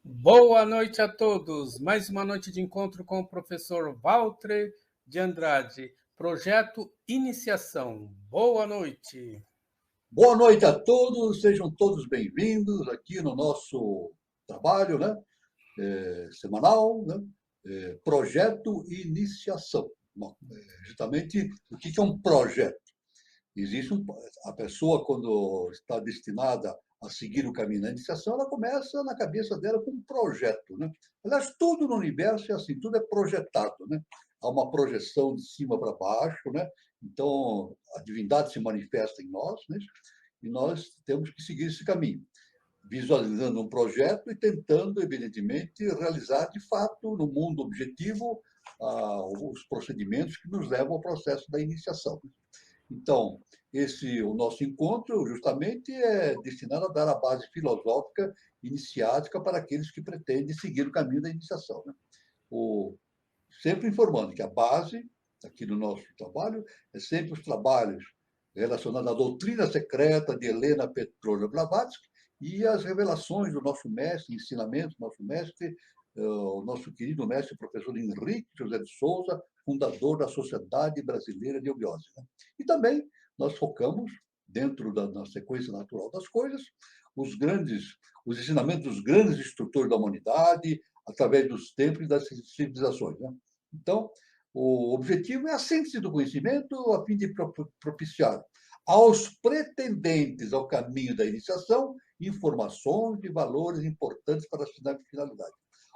Boa noite a todos. Mais uma noite de encontro com o professor Walter de Andrade. Projeto Iniciação. Boa noite. Boa noite a todos, sejam todos bem-vindos aqui no nosso trabalho, né? Semanal, né? Projeto Iniciação. Bom, justamente, o que é um projeto? A pessoa, quando está destinada a seguir o caminho da iniciação, ela começa na cabeça dela com um projeto, né? Aliás, tudo no universo é assim, tudo é projetado, né? Há uma projeção de cima para baixo, né? Então, a divindade se manifesta em nós, né? E nós temos que seguir esse caminho, visualizando um projeto e tentando, evidentemente, realizar de fato, no mundo objetivo, os procedimentos que nos levam ao processo da iniciação. Então, o nosso encontro, justamente, é destinado a dar a base filosófica iniciática para aqueles que pretendem seguir o caminho da iniciação, né? Sempre informando que a base, aqui no nosso trabalho, é sempre os trabalhos relacionados à doutrina secreta de Helena Petrovna Blavatsky e as revelações do nosso mestre, ensinamentos do nosso mestre, o nosso querido mestre, professor Henrique José de Souza, fundador da Sociedade Brasileira de Eubiose, né? E também nós focamos, dentro da sequência natural das coisas, os ensinamentos dos grandes instrutores da humanidade, através dos tempos e das civilizações, né? Então, o objetivo é a síntese do conhecimento a fim de propiciar aos pretendentes ao caminho da iniciação informações e valores importantes para a finalidade.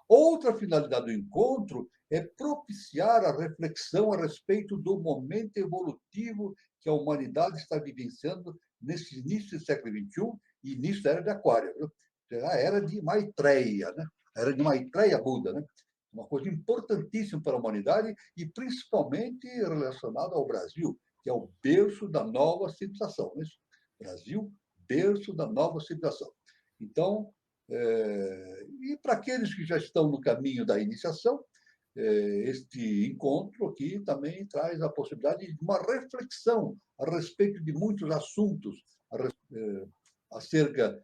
Outra finalidade do encontro é propiciar a reflexão a respeito do momento evolutivo que a humanidade está vivenciando nesse início do século XXI e início da era de Aquário, a era de Maitreya, né? A era de Maitreya Buda, né? Uma coisa importantíssima para a humanidade e principalmente relacionada ao Brasil, que é o berço da nova civilização. Né? Brasil, berço da nova civilização. Então, e para aqueles que já estão no caminho da iniciação, este encontro aqui também traz a possibilidade de uma reflexão a respeito de muitos assuntos acerca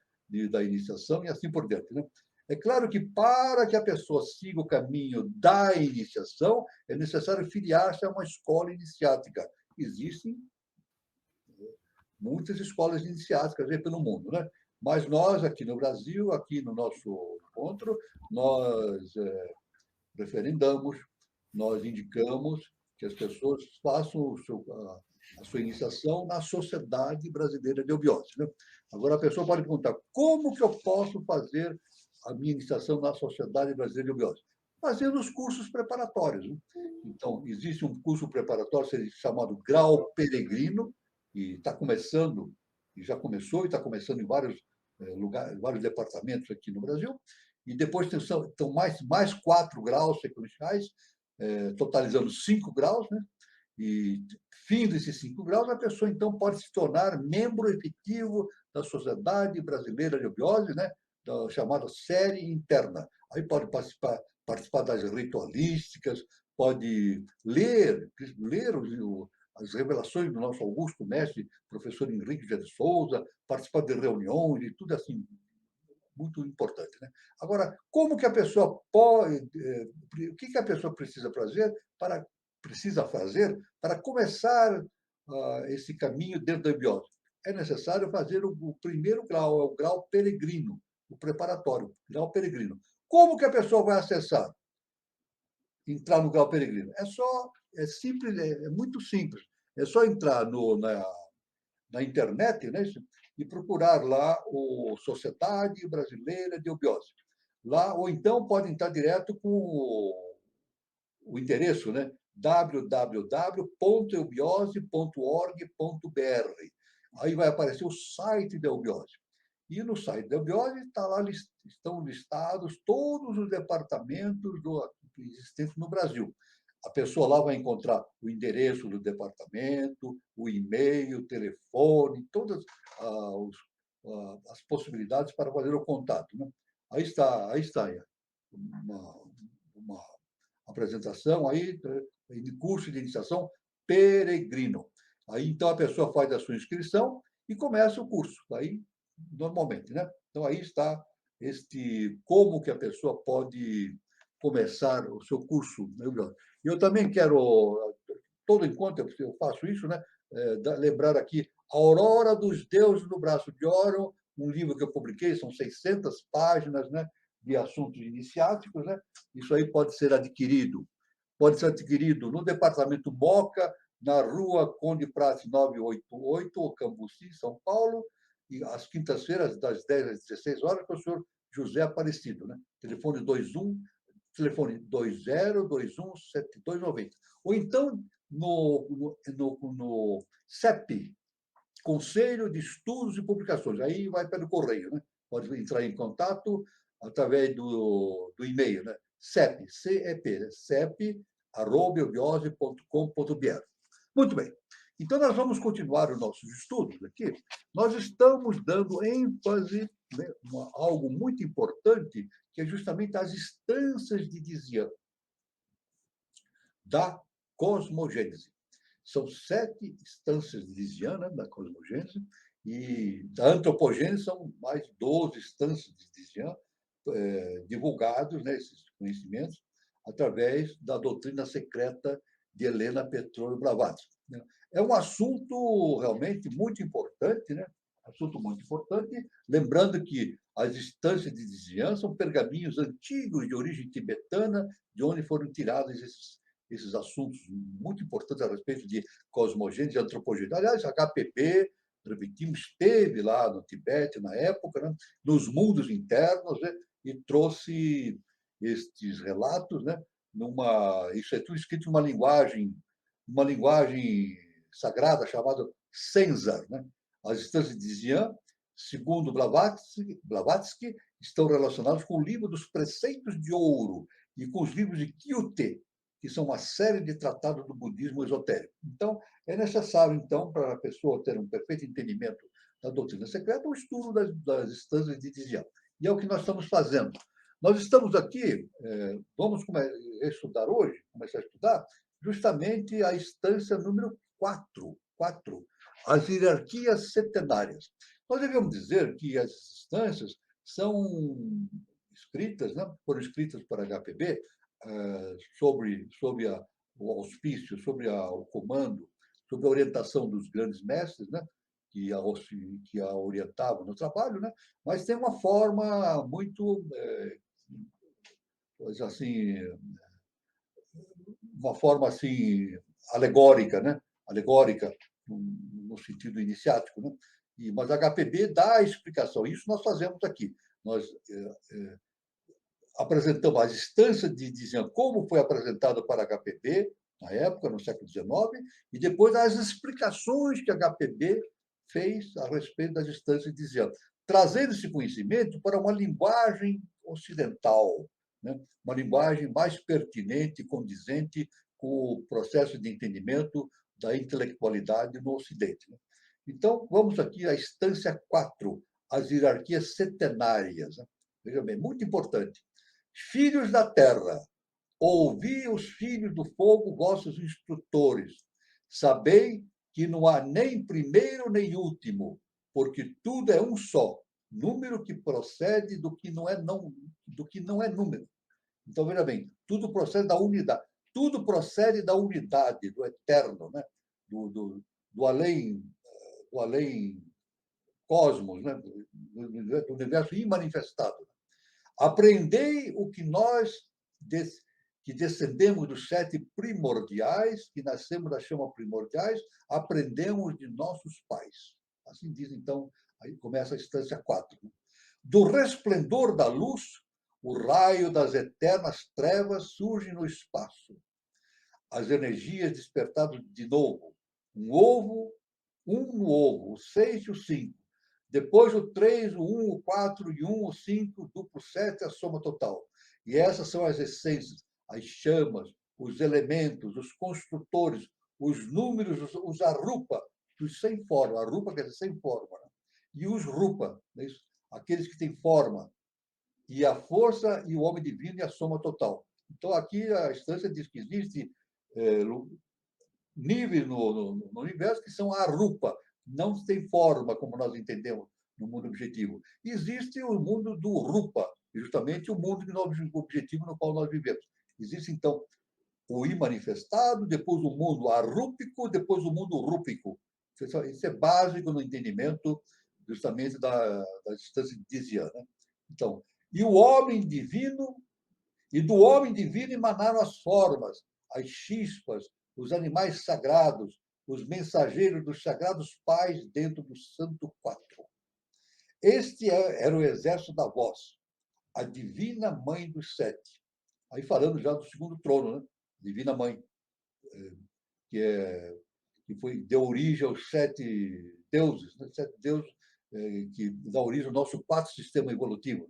da iniciação e assim por diante, né? É claro que para que a pessoa siga o caminho da iniciação, é necessário filiar-se a uma escola iniciática. Existem muitas escolas iniciáticas aí pelo mundo, né? Mas nós, aqui no Brasil, aqui no nosso encontro, nós referendamos, nós indicamos que as pessoas façam a sua iniciação na Sociedade Brasileira de Eubiose, né? Agora, a pessoa pode perguntar, como que eu posso fazer a minha iniciação na Sociedade Brasileira de Eubiose? Fazendo os cursos preparatórios, né? Então, existe um curso preparatório chamado Grau Peregrino, e está começando, e já começou, e está começando em vários lugares, vários departamentos aqui no Brasil, e depois estão mais 4 graus sequenciais, totalizando 5 graus, né? E, fim desses 5 graus, a pessoa, então, pode se tornar membro efetivo da Sociedade Brasileira de Eubiose, né? Da chamada série interna. Aí pode participar das ritualísticas, pode ler as revelações do nosso augusto mestre, professor Henrique de Souza, participar de reuniões e tudo assim, muito importante, né? Agora, como que a pessoa pode, o que a pessoa precisa fazer para começar esse caminho dentro da eubiose? É necessário fazer o primeiro grau, é o grau peregrino, o preparatório, grau peregrino. Como que a pessoa vai acessar, entrar no grau peregrino? É simples, é muito simples. É só entrar na internet, né, e procurar lá o Sociedade Brasileira de Eubiose. Lá, ou então pode entrar direto com o endereço, né, www.eubiose.org.br. Aí vai aparecer o site da Eubiose. E no site da Eubiose estão listados todos os departamentos existentes no Brasil. A pessoa lá vai encontrar o endereço do departamento, o e-mail, o telefone, todas as possibilidades para fazer o contato, né? Aí está uma apresentação aí de curso de iniciação peregrino. Aí então a pessoa faz a sua inscrição e começa o curso. Aí normalmente, né? Então aí está como que a pessoa pode começar o seu curso melhor. E eu também quero, todo encontro eu faço isso, né? Lembrar aqui Aurora dos Deuses no Braço de Órion, um livro que eu publiquei, são 600 páginas, né, de assuntos iniciáticos, né? Isso aí pode ser adquirido no departamento Moca, na rua Conde Prats 988, Cambuci, São Paulo, e às quintas-feiras, das 10 às 16 horas, com o senhor José Aparecido, né? Telefone 20217290. Ou então no CEP, Conselho de Estudos e Publicações. Aí vai pelo correio, né? Pode entrar em contato através do e-mail, né? CEP, CEP, né? cep@eubiose.com.br. Muito bem. Então, nós vamos continuar os nossos estudos aqui. Nós estamos dando ênfase, né, algo muito importante, que é justamente as instâncias de Dizian, da cosmogênese. São 7 instâncias de Dizian, né, da cosmogênese, e da antropogênese são mais 12 instâncias de Dizian, divulgados, né, esses conhecimentos, através da doutrina secreta de Helena Petronio Blavatsky. É um assunto realmente muito importante, né? Assunto muito importante, lembrando que as instâncias de Dizian são pergaminhos antigos de origem tibetana, de onde foram tirados esses assuntos muito importantes a respeito de cosmogênese e antropogênese. Aliás, HPB, repetimos, esteve lá no Tibete na época, né? Nos mundos internos, né? E trouxe estes relatos, né? Isso é tudo escrito em uma linguagem sagrada chamada Senzar, né? As instâncias de Xi'an, segundo Blavatsky, estão relacionadas com o livro dos Preceitos de Ouro e com os livros de Kyute, que são uma série de tratados do budismo esotérico. Então, é necessário, então, para a pessoa ter um perfeito entendimento da doutrina secreta, o estudo das instâncias de Xi'an. E é o que nós estamos fazendo. Nós estamos aqui, vamos estudar hoje, começar a estudar, justamente a instância número 4, as hierarquias setenárias. Nós devemos dizer que as instâncias são escritas, né, foram escritas para HPB, sob o auspício, o comando, sob a orientação dos grandes mestres, né, que a orientavam no trabalho, né, mas tem uma forma muito, assim, uma forma assim alegórica, né? Alegórica no sentido iniciático, né? Mas a HPB dá a explicação. Isso nós fazemos aqui. Nós apresentamos as instâncias de Dizian, como foi apresentado para a HPB na época, no século XIX, e depois as explicações que a HPB fez a respeito das instâncias de Dizian, trazendo esse conhecimento para uma linguagem ocidental, né? Uma linguagem mais pertinente, condizente com o processo de entendimento da intelectualidade no Ocidente. Né? Então, vamos aqui à instância 4, as hierarquias setenárias. Né? Veja bem, muito importante. Filhos da terra, ouvi os filhos do fogo, vossos instrutores. Sabei que não há nem primeiro nem último, porque tudo é um só, número que procede do que não é número. Então, veja bem, tudo procede da unidade. Tudo procede da unidade, do eterno, né? do além, do além cosmos, né? Do universo imanifestado. Aprendei o que nós, que descendemos dos 7 primordiais, que nascemos da chama primordiais, aprendemos de nossos pais. Assim diz, então, aí começa a instância 4. Né? Do resplendor da luz, o raio das eternas trevas surge no espaço. As energias despertadas de novo. Um no ovo, o 6 e o 5. Depois o 3, o 1, o 4 e 1, o 5, duplo 7, a soma total. E essas são as essências, as chamas, os elementos, os construtores, os números, os arupa, os sem forma. Arupa quer dizer sem forma. Né? E os rupa, né? Aqueles que têm forma. E a força e o homem divino e a soma total. Então, aqui a instância diz que existe níveis no universo que são arupa, não tem forma, como nós entendemos no mundo objetivo. Existe o mundo do Rupa, justamente o mundo objetivo no qual nós vivemos. Existe, então, o imanifestado, depois o mundo arrúpico, depois o mundo rúpico. Isso é básico no entendimento justamente da distância disiana. Então, e o homem divino, e do homem divino emanaram as formas, as chispas, os animais sagrados, os mensageiros dos sagrados pais dentro do Santo Quatro. Este era o exército da voz, a divina mãe dos sete. Aí falando já do segundo trono, né? Divina mãe, que deu origem aos sete deuses, né? Sete deuses que dá origem ao nosso quarto sistema evolutivo.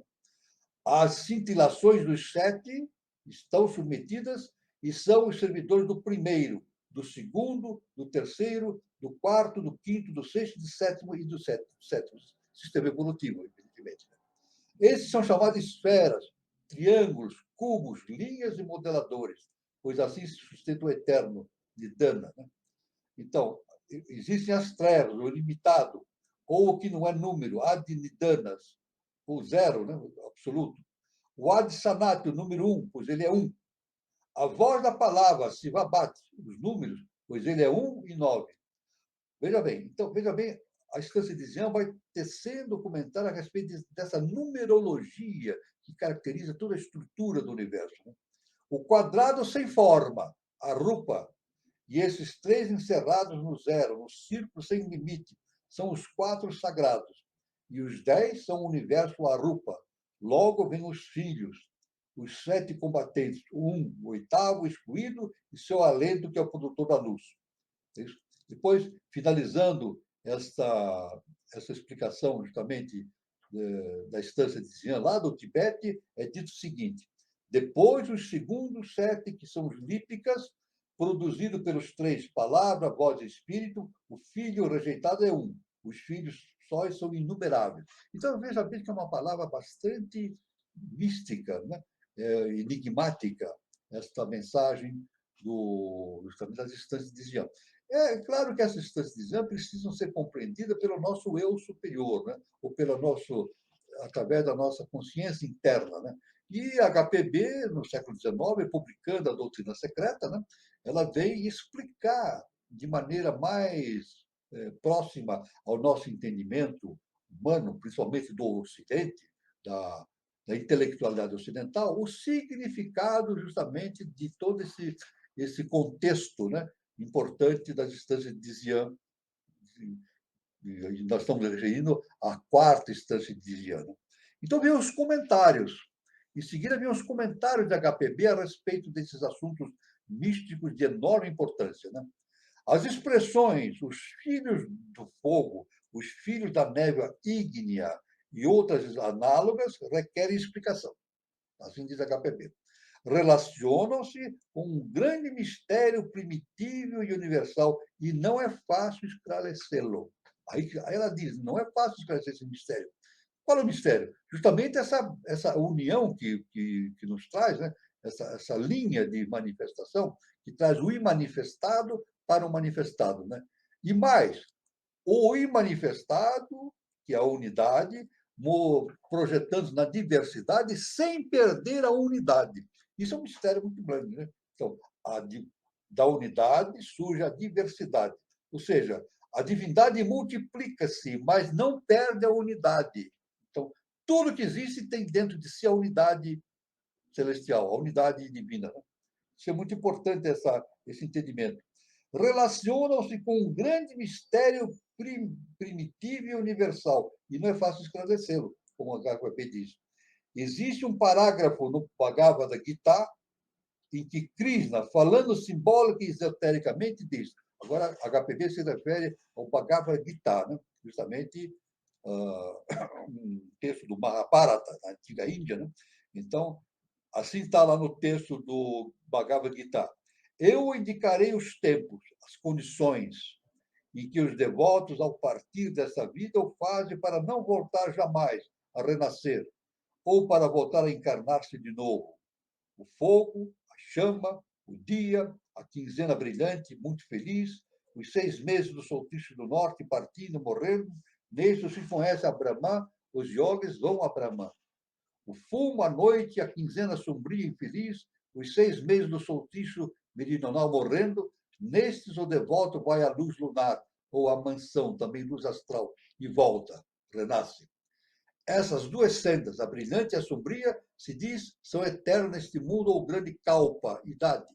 As cintilações dos sete estão submetidas e são os servidores do primeiro, do segundo, do terceiro, do quarto, do quinto, do sexto, do sétimo e do sétimo sistema evolutivo, evidentemente. Esses são chamados esferas, triângulos, cubos, linhas e modeladores, pois assim se sustenta o eterno de Dana. Né? Então, existem as trevas, o limitado, ou o que não é número, adnidanas, o zero, né? O absoluto. O Adsanat, o número um, pois ele é um. A voz da palavra, Sivabat, os números, pois ele é 1 e 9. Veja bem, então, veja bem, a instância de Jean vai tecendo um comentário a respeito dessa numerologia que caracteriza toda a estrutura do universo. Né? O quadrado sem forma, a rupa, e esses três encerrados no zero, no círculo sem limite, são os quatro sagrados. E os 10 são o universo arupa. Logo vêm os filhos, os sete combatentes, o oitavo excluído e seu alento, que é o produtor da luz. Depois, finalizando essa explicação justamente da instância de Xian, lá do Tibete, é dito o seguinte: depois os segundos sete, que são os lípicas, produzido pelos três, palavra, voz e espírito, o filho rejeitado é um. Os filhos sóis são inumeráveis. Então, veja bem que é uma palavra bastante mística, né? Enigmática, esta mensagem das instâncias de Xian. É claro que essas instâncias de Xian precisam ser compreendidas pelo nosso eu superior, né? Ou através da nossa consciência interna. Né? E a HPB, no século XIX, publicando a Doutrina Secreta, né? Ela vem explicar de maneira mais próxima ao nosso entendimento humano, principalmente do Ocidente, da intelectualidade ocidental, o significado justamente de todo esse contexto, né, importante das instâncias de Xian. Nós estamos referindo à quarta instância de Xian. Então, vem os comentários. Em seguida, vem os comentários da HPB a respeito desses assuntos místicos de enorme importância. Né? As expressões, os filhos do fogo, os filhos da névoa ígnea e outras análogas requerem explicação. Assim diz a HPB. Relacionam-se com um grande mistério primitivo e universal e não é fácil esclarecê-lo. Aí ela diz, não é fácil esclarecer esse mistério. Qual é o mistério? Justamente essa união que nos traz, né? essa linha de manifestação que traz o imanifestado para o manifestado. Né? E mais, o imanifestado, que é a unidade, projetando na diversidade sem perder a unidade. Isso é um mistério muito grande. Né? Então, da unidade surge a diversidade. Ou seja, a divindade multiplica-se, mas não perde a unidade. Então, tudo que existe tem dentro de si a unidade celestial, a unidade divina. Né? Isso é muito importante, esse entendimento. Relacionam-se com um grande mistério primitivo e universal, e não é fácil esclarecê-lo, como a HPB diz. Existe um parágrafo no Bhagavad Gita em que Krishna, falando simbólica e esotericamente, diz. Agora, a HPB se refere ao Bhagavad Gita, né? Justamente um texto do Mahabharata, na antiga Índia. Né? Então, assim está lá no texto do Bhagavad Gita. Eu indicarei os tempos, as condições em que os devotos, ao partir dessa vida, o fazem para não voltar jamais a renascer, ou para voltar a encarnar-se de novo. O fogo, a chama, o dia, a quinzena brilhante, muito feliz, os 6 meses do solstício do norte, partindo, morrendo, Nisso se conhece a Brahman, os yogis vão a Brahman. O fumo, a noite, a quinzena sombria e infeliz, os 6 meses do solstício meridional morrendo, nestes o devoto vai à luz lunar, ou à mansão, também luz astral, e volta, renasce. Essas duas sendas, a brilhante e a sombria, se diz, são eternas neste mundo ou grande kalpa, idade.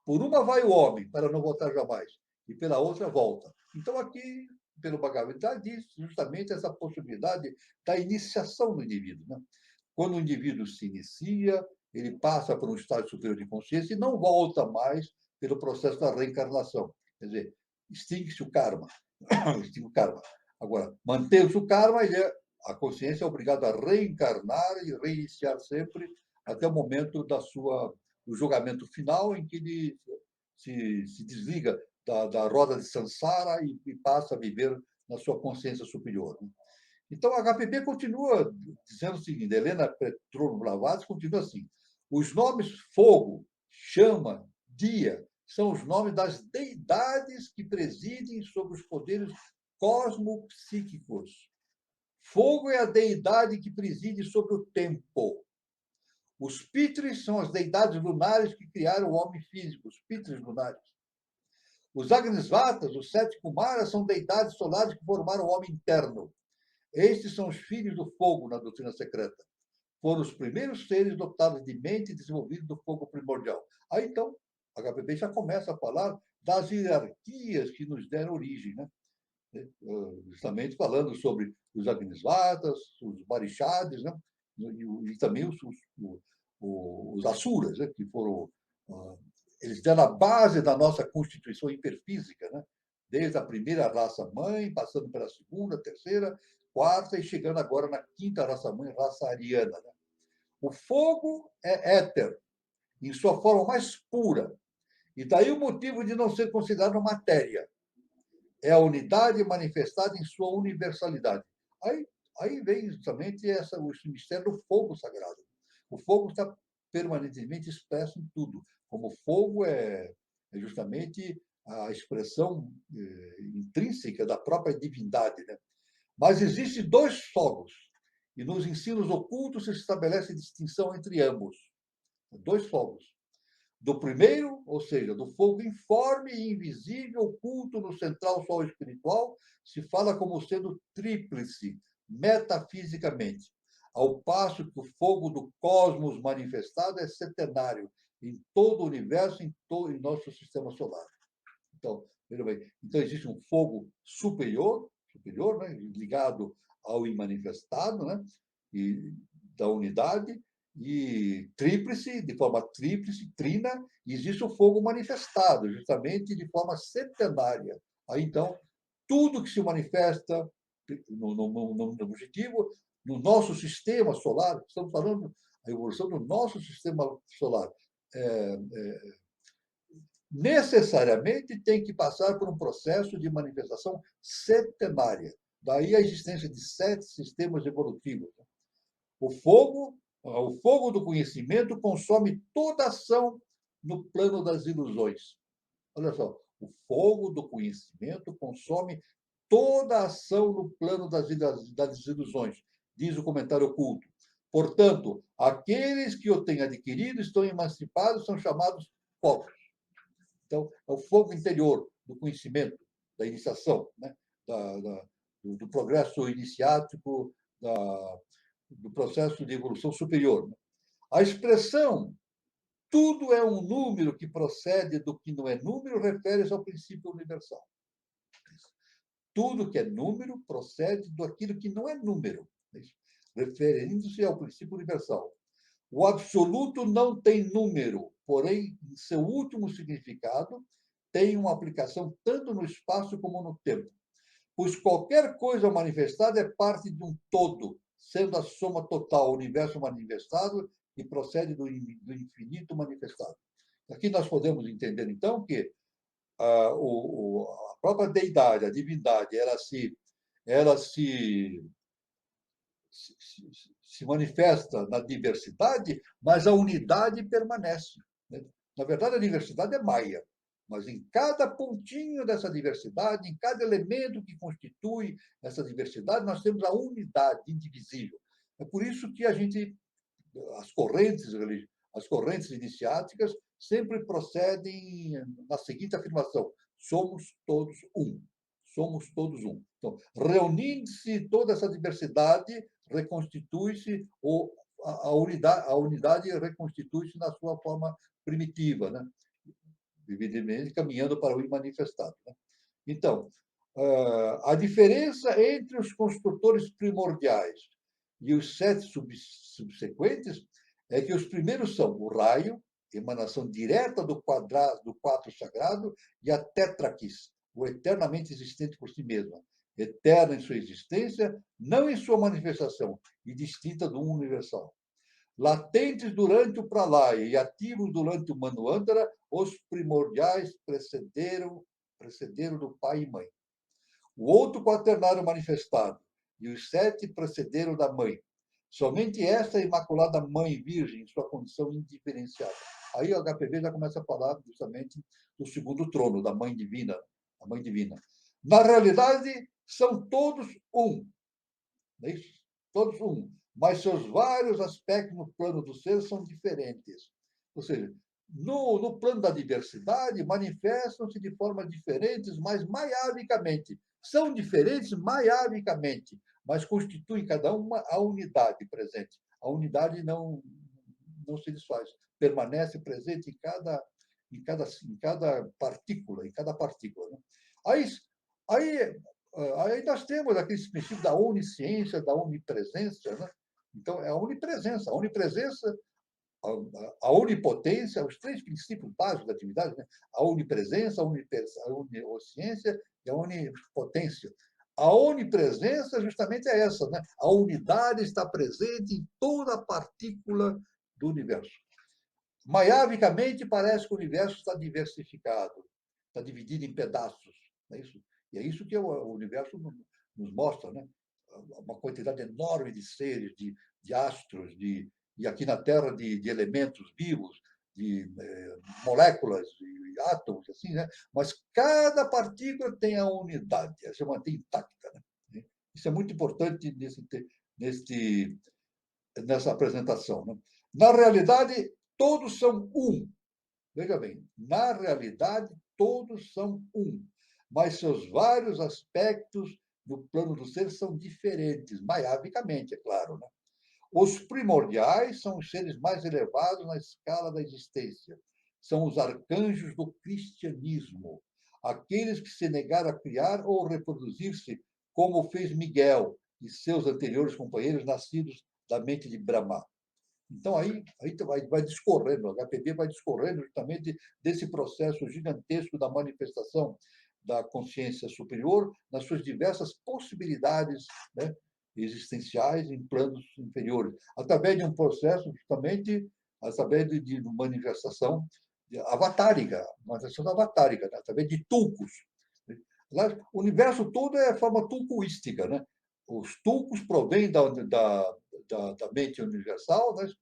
Por uma vai o homem, para não voltar jamais, e pela outra volta. Então, aqui, pelo Bhagavad Gita, diz justamente essa possibilidade da iniciação do indivíduo. Né? Quando o indivíduo se inicia, ele passa por um estado superior de consciência e não volta mais pelo processo da reencarnação. Quer dizer, extingue-se o karma. Extingue o karma. Agora, mantém-se o karma, a consciência é obrigada a reencarnar e reiniciar sempre até o momento do julgamento final, em que ele se desliga da roda de samsara e passa a viver na sua consciência superior. Né? Então, a HPB continua dizendo o seguinte, Helena Petrovna Blavatsky continua assim, os nomes fogo, chama, dia, são os nomes das deidades que presidem sobre os poderes cosmopsíquicos. Fogo é a deidade que preside sobre o tempo. Os Pitris são as deidades lunares que criaram o homem físico, os Pitris lunares. Os Agnisvatas, os 7 Kumaras, são deidades solares que formaram o homem interno. Estes são os filhos do fogo na doutrina secreta. Foram os primeiros seres dotados de mente e desenvolvidos do fogo primordial. Aí, então, a HPB já começa a falar das hierarquias que nos deram origem, né? Justamente falando sobre os Agnisvatas, os Barishades, né? E também os Asuras, né? Que foram... eles deram a base da nossa constituição hiperfísica, né? Desde a primeira raça-mãe, passando pela segunda, terceira, quarta e chegando agora na quinta raça-mãe, raça ariana. Né? O fogo é éter, em sua forma mais pura. E daí o motivo de não ser considerado matéria. É a unidade manifestada em sua universalidade. Aí vem justamente o mistério do fogo sagrado. O fogo está permanentemente expresso em tudo. Como fogo é justamente a expressão intrínseca da própria divindade. Né? Mas existem 2 fogos, e nos ensinos ocultos se estabelece distinção entre ambos. 2 fogos. Do primeiro, ou seja, do fogo informe e invisível oculto no central sol espiritual, se fala como sendo tríplice, metafisicamente, ao passo que o fogo do cosmos manifestado é setenário, em todo o universo, em nosso sistema solar. Então, veja bem, então existe um fogo superior, né, ligado ao imanifestado, né, e da unidade, e tríplice, de forma tríplice, trina, e existe o fogo manifestado, justamente de forma setenária. Aí, então, tudo que se manifesta no objetivo, no nosso sistema solar, estamos falando da evolução do nosso sistema solar, necessariamente tem que passar por um processo de manifestação setenária. Daí a existência de 7 sistemas evolutivos. O fogo do conhecimento consome toda ação no plano das ilusões. Olha só, o fogo do conhecimento consome toda ação no plano das ilusões, diz o comentário oculto. Portanto, aqueles que o têm adquirido estão emancipados, são chamados fogos. Então, é o fogo interior do conhecimento, da iniciação, né? Do progresso iniciático, do processo de evolução superior. A expressão tudo é um número que procede do que não é número refere-se ao princípio universal. Tudo que é número procede daquilo que não é número, referindo-se ao princípio universal. O absoluto não tem número, porém, em seu último significado, tem uma aplicação tanto no espaço como no tempo. Pois qualquer coisa manifestada é parte de um todo, sendo a soma total, o universo manifestado, e procede do infinito manifestado. Aqui nós podemos entender, então, que a própria deidade, a divindade, ela se manifesta na diversidade, mas a unidade permanece. Né? Na verdade, a diversidade é maia, mas em cada pontinho dessa diversidade, em cada elemento que constitui essa diversidade, nós temos a unidade indivisível. É por isso que as correntes iniciáticas sempre procedem na seguinte afirmação: somos todos um. Somos todos um. Então, reunindo-se toda essa diversidade, reconstitui-se a unidade reconstitui-se na sua forma primitiva, né? Evidentemente, caminhando para o imanifestado. Né? Então, a diferença entre os construtores primordiais e os 7 subsequentes é que os primeiros são o raio, emanação direta do quadro sagrado, e a tetraquis, o eternamente existente por si mesma, eterna em sua existência, não em sua manifestação, e distinta do universal. Latentes durante o pralaya e ativos durante o manvantara, os primordiais precederam do pai e mãe. O outro quaternário manifestado e os 7 precederam da mãe. Somente esta Imaculada Mãe Virgem, em sua condição indiferenciada. Aí o HPV já começa a falar justamente do segundo trono, da Mãe Divina. A Mãe Divina. Na realidade, são todos um. Não é isso? Todos um. Mas seus vários aspectos no plano do ser são diferentes. Ou seja, no plano da diversidade, manifestam-se de formas diferentes, mas maiavicamente. São diferentes maiavicamente, mas constituem cada uma a unidade presente. A unidade não se desfaz, permanece presente em cada partícula, Né? Aí nós temos aquele princípio da onisciência, da onipresença. Né? Então, é a onipresença. A onipotência, os 3 princípios básicos da atividade, né? A onipresença, a onisciência e a onipotência. A onipresença justamente é essa, né? A unidade está presente em toda a partícula do universo. Maiavicamente, parece que o universo está diversificado, está dividido em pedaços. Não é isso? E é isso que o universo nos mostra, né? Uma quantidade enorme de seres, de astros, e aqui na Terra de elementos vivos, de moléculas, de átomos, assim, né? Mas cada partícula tem a unidade, ela se mantém intacta. Né? Isso é muito importante nessa apresentação. Né? Na realidade, todos são um. Veja bem, na realidade, todos são um, mas seus vários aspectos no plano do ser são diferentes, maiavicamente, é claro. Né? Os primordiais são os seres mais elevados na escala da existência. São os arcanjos do cristianismo, aqueles que se negaram a criar ou reproduzir-se, como fez Miguel e seus anteriores companheiros nascidos da mente de Brahma. Então, aí vai discorrendo, o HPB vai discorrendo justamente desse processo gigantesco da manifestação da consciência superior nas suas diversas possibilidades, né, existenciais em planos inferiores, através de um processo justamente, através de manifestação avatárica, né, através de tulcos. O universo todo é forma tulcuística, né? Os tulcos provêm da mente universal, né?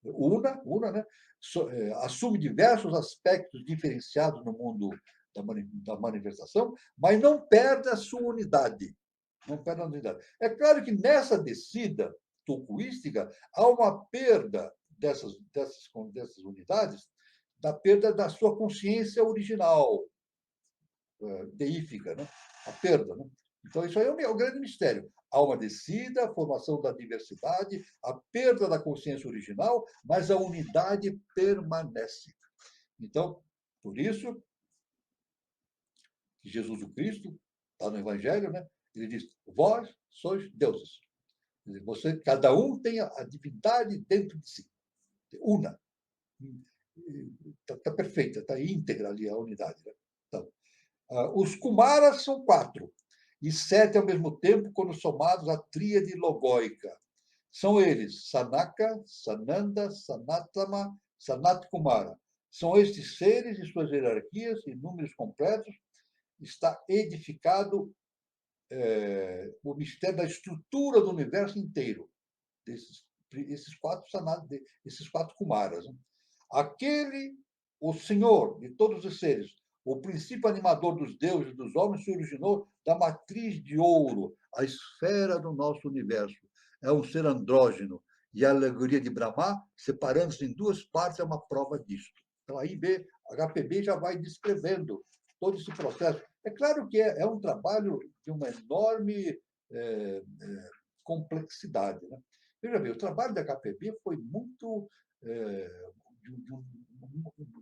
Una, né? Assume diversos aspectos diferenciados no mundo da manifestação, mas não perde a sua unidade. Não perde a unidade. É claro que nessa descida tulcuística há uma perda dessas unidades, da perda da sua consciência original, deífica, né? A perda. Né? Então, isso aí é o grande mistério. Há uma descida, a formação da diversidade, a perda da consciência original, mas a unidade permanece. Então, por isso, que Jesus o Cristo, está no Evangelho, né? Ele diz: vós sois deuses. Cada um tem a divindade dentro de si. Una. Está perfeita, está íntegra ali a unidade. Né? Então, os Kumaras são 4, e 7 ao mesmo tempo, quando somados à tríade logóica. São eles Sanaka, Sananda, Sanatama, Sanat Kumara. São estes seres e suas hierarquias e números completos. Está edificado o mistério da estrutura do universo inteiro, esses 4 Kumaras. Né? O Senhor de todos os seres, O princípio animador dos deuses e dos homens se originou da matriz de ouro, a esfera do nosso universo. É um ser andrógeno. E a alegoria de Brahma, separando-se em duas partes, é uma prova disto. Então, aí HPB já vai descrevendo todo esse processo. É claro que é um trabalho de uma enorme complexidade. Né? Veja bem, o trabalho da HPB foi muito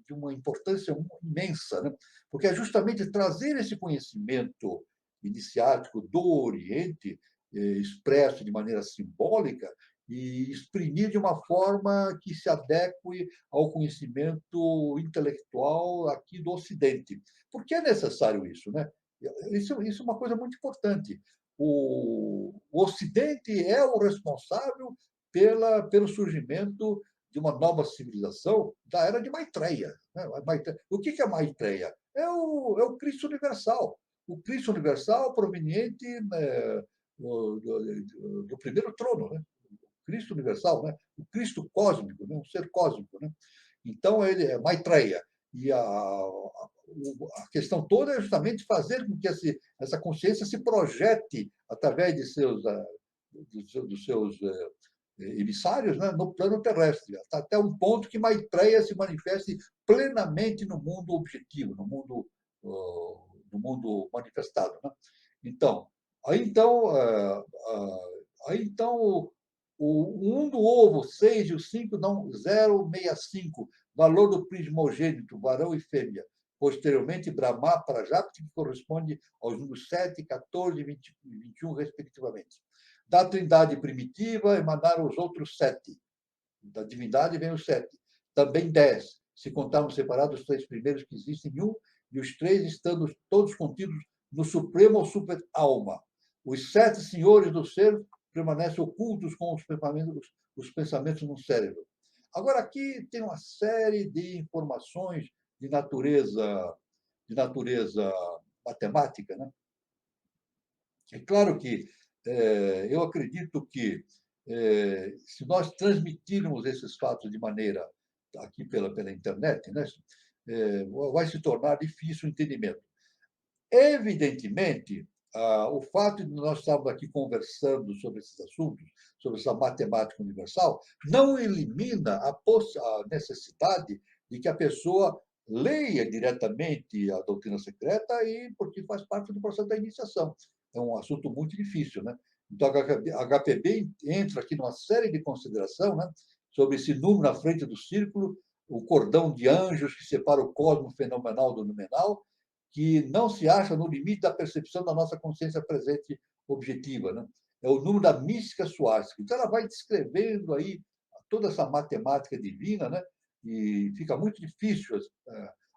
de uma importância imensa, né? Porque é justamente trazer esse conhecimento iniciático do Oriente, expresso de maneira simbólica, e exprimir de uma forma que se adeque ao conhecimento intelectual aqui do Ocidente. Por que é necessário isso, né? Isso é uma coisa muito importante. O Ocidente é o responsável pelo surgimento de uma nova civilização da era de Maitreya. Né? O que é Maitreya? É o Cristo universal. O Cristo universal proveniente do primeiro trono, né? Cristo universal, né? O Cristo cósmico, né? Um ser cósmico. Né? Então, ele é Maitreya. E a questão toda é justamente fazer com que essa consciência se projete através dos seus emissários, né, no plano terrestre, até um ponto que Maitreya se manifeste plenamente no mundo objetivo, no mundo manifestado. Né? Então, aí então o 1 do ovo, 6 e o 5 dão 0,65, valor do primogênito, varão e fêmea. Posteriormente, Brahma, Prajapati, que corresponde aos números 7, 14, 20 e 21, respectivamente. Da trindade primitiva emanaram os outros 7. Da divindade vem os 7. Também 10, se contarmos separados os 3 primeiros que existem em um, e os 3 estando todos contidos no supremo ou super-alma. Os 7 senhores do ser permanecem ocultos com os pensamentos no cérebro. Agora, aqui tem uma série de informações de natureza matemática. Né? É claro que eu acredito que, se nós transmitirmos esses fatos de maneira, aqui pela internet, né, vai se tornar difícil o entendimento. Evidentemente, o fato de nós estarmos aqui conversando sobre esses assuntos, sobre essa matemática universal, não elimina a necessidade de que a pessoa leia diretamente a doutrina secreta, porque faz parte do processo da iniciação. É um assunto muito difícil, né? Então, a HPB entra aqui numa série de consideração, né, sobre esse número na frente do círculo, o cordão de anjos que separa o cosmo fenomenal do numenal, que não se acha no limite da percepção da nossa consciência presente objetiva. Né? É o número da mística suástica. Então, ela vai descrevendo aí toda essa matemática divina, né? E fica muito difícil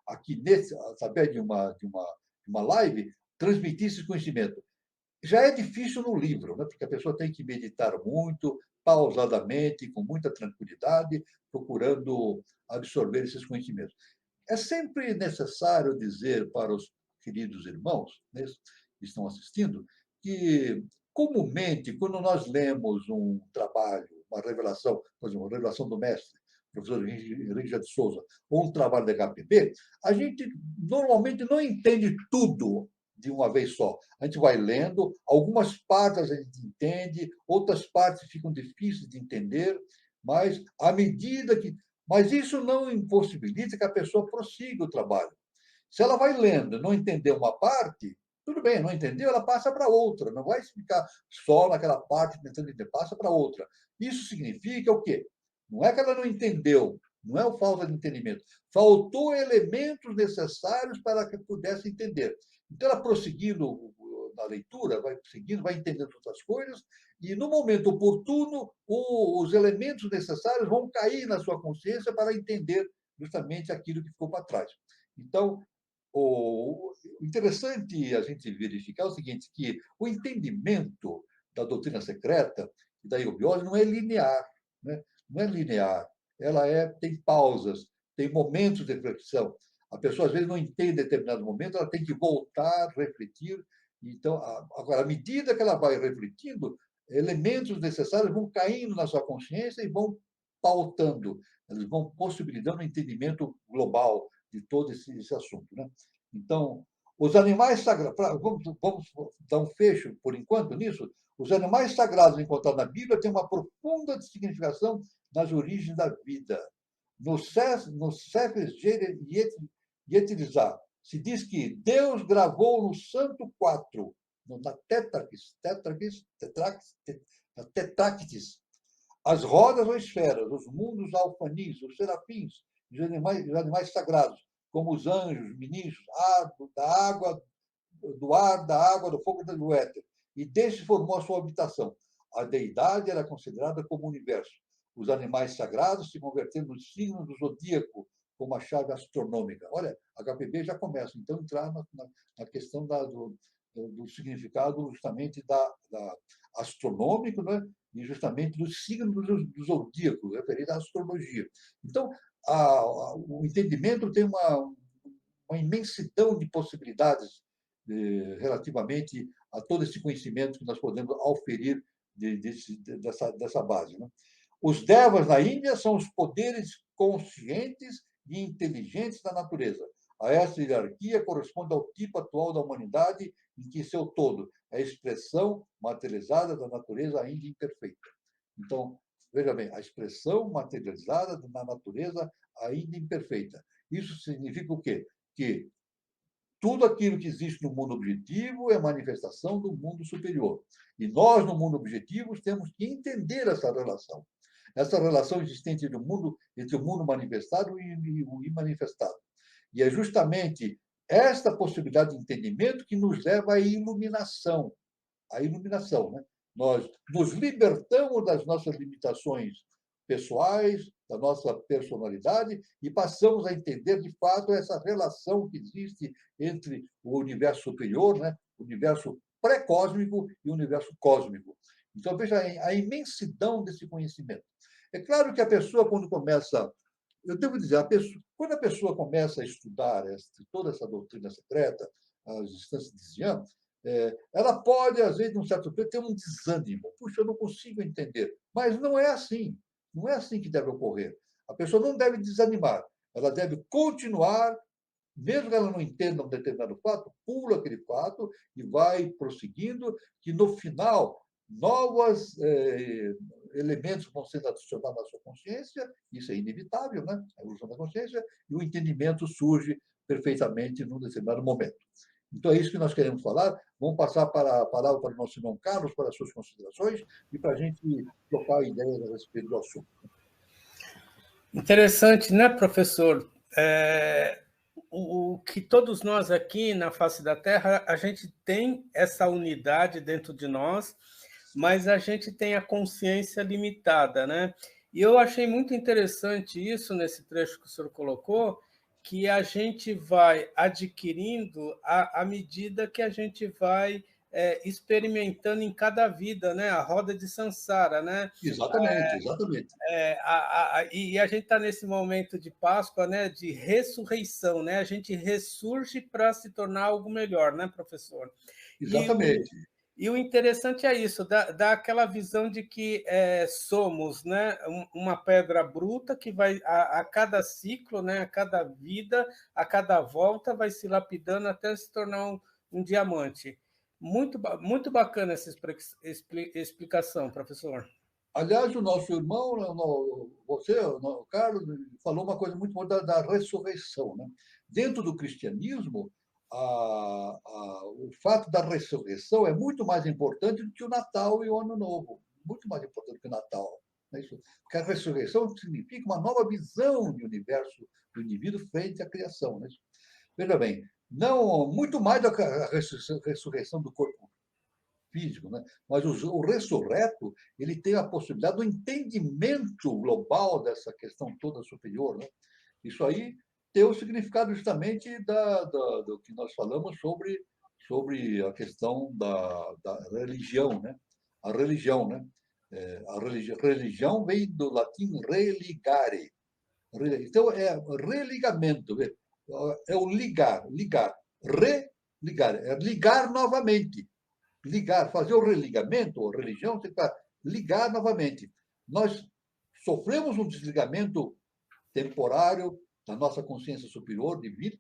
aqui, através de uma live, transmitir esse conhecimento. Já é difícil no livro, né? Porque a pessoa tem que meditar muito, pausadamente, com muita tranquilidade, procurando absorver esses conhecimentos. É sempre necessário dizer para os queridos irmãos, né, que estão assistindo, que, comumente, quando nós lemos um trabalho, uma revelação, por exemplo, uma revelação do mestre, professor Henrique de Souza, ou um trabalho da HPB, a gente normalmente não entende tudo de uma vez só. A gente vai lendo, algumas partes a gente entende, outras partes ficam difíceis de entender, mas à medida que mas isso não impossibilita que a pessoa prossiga o trabalho. Se ela vai lendo, não entender uma parte, tudo bem, não entendeu, ela passa para outra, não vai ficar só naquela parte tentando entender, passa para outra. Isso significa o quê? Não é que ela não entendeu, não é falta de entendimento. Faltou elementos necessários para que pudesse entender. Então, ela prosseguindo na leitura, vai seguindo, vai entendendo outras coisas, e no momento oportuno, os elementos necessários vão cair na sua consciência para entender justamente aquilo que ficou para trás. Então, o interessante a gente verificar é o seguinte, que o entendimento da doutrina secreta e da eubiose não é linear, né? Não é linear. Ela tem pausas, tem momentos de reflexão. A pessoa, às vezes, não entende determinado momento, ela tem que voltar, refletir. Então, agora, à medida que ela vai refletindo, elementos necessários vão caindo na sua consciência e vão pautando, eles vão possibilitando um entendimento global de todo esse assunto. Né? Então, os animais sagrados, vamos dar um fecho por enquanto nisso, os animais sagrados encontrados na Bíblia têm uma profunda significação nas origens da vida. No Sefer Yetzirah, se diz que Deus gravou no Santo 4, na Tetráquites, as rodas ou esferas, os mundos alfanis, os serafins, os animais sagrados, como os anjos, ministros, da água, do ar, da água, do fogo e do éter. E deste formou a sua habitação. A deidade era considerada como universo. Os animais sagrados se converteram no signo do zodíaco, como a chave astronômica. Olha, a HPB já começa, então, a entrar na questão do significado justamente da astronômico, né? E justamente do signo do zodíaco, referido à astrologia. Então, o entendimento tem uma imensidão de possibilidades relativamente a todo esse conhecimento que nós podemos auferir dessa base. Né? Os devas na Índia são os poderes conscientes e inteligentes da natureza. A essa hierarquia corresponde ao tipo atual da humanidade, em que seu todo é a expressão materializada da natureza ainda imperfeita. Então, veja bem, a expressão materializada da natureza ainda imperfeita. Isso significa o quê? Que tudo aquilo que existe no mundo objetivo é manifestação do mundo superior. E nós, no mundo objetivo, temos que entender essa relação existente entre o mundo manifestado e o imanifestado. E é justamente esta possibilidade de entendimento que nos leva à iluminação. A iluminação, né? Nós nos libertamos das nossas limitações pessoais, da nossa personalidade, e passamos a entender, de fato, essa relação que existe entre o universo superior, né? O universo pré-cósmico e o universo cósmico. Então, veja a imensidão desse conhecimento. É claro que a pessoa, quando começa. Eu devo dizer, quando a pessoa começa a estudar toda essa doutrina secreta, as instâncias de Xi'an, ela pode, às vezes, num certo ponto, ter um desânimo. Puxa, eu não consigo entender. Mas não é assim. Não é assim que deve ocorrer. A pessoa não deve desanimar. Ela deve continuar, mesmo que ela não entenda um determinado fato, pula aquele fato e vai prosseguindo, que no final novos elementos vão sendo adicionados na sua consciência, isso é inevitável, né? A evolução da consciência, e o entendimento surge perfeitamente num determinado momento. Então, é isso que nós queremos falar. Vamos passar a palavra para o nosso irmão Carlos, para as suas considerações, e para a gente trocar ideias a respeito do assunto. Interessante, né, professor? O que todos nós aqui na face da Terra, a gente tem essa unidade dentro de nós, mas a gente tem a consciência limitada, né? E eu achei muito interessante isso nesse trecho que o senhor colocou, que a gente vai adquirindo à medida que a gente vai experimentando em cada vida, né? A roda de Sansara, né? Exatamente, exatamente. E a gente está nesse momento de Páscoa, né? De ressurreição, né? A gente ressurge para se tornar algo melhor, né, professor? Exatamente. E o interessante é isso, dá aquela visão de que somos, né, uma pedra bruta que vai, a cada ciclo, né, a cada vida, a cada volta, vai se lapidando até se tornar um diamante. Muito bacana essa explicação, professor. Aliás, o nosso irmão, você, o Carlos, falou uma coisa muito boa da ressurreição. Né? Dentro do cristianismo, o fato da ressurreição é muito mais importante do que o Natal e o Ano Novo. Muito mais importante do que o Natal. Não é isso? Porque a ressurreição significa uma nova visão de universo do indivíduo frente à criação. Não é isso? Veja bem, não, muito mais do que a ressurreição do corpo físico, né? Mas o ressurreto ele tem a possibilidade do entendimento global dessa questão toda superior. Né? Isso aí tem o significado justamente do que nós falamos sobre a questão da religião. Né? A religião, né? Religião vem do latim religare. Então, é religamento, é o ligar, religar, é ligar novamente. Ligar, fazer o religamento, a religião, tem que ligar novamente. Nós sofremos um desligamento temporário da nossa consciência superior de vida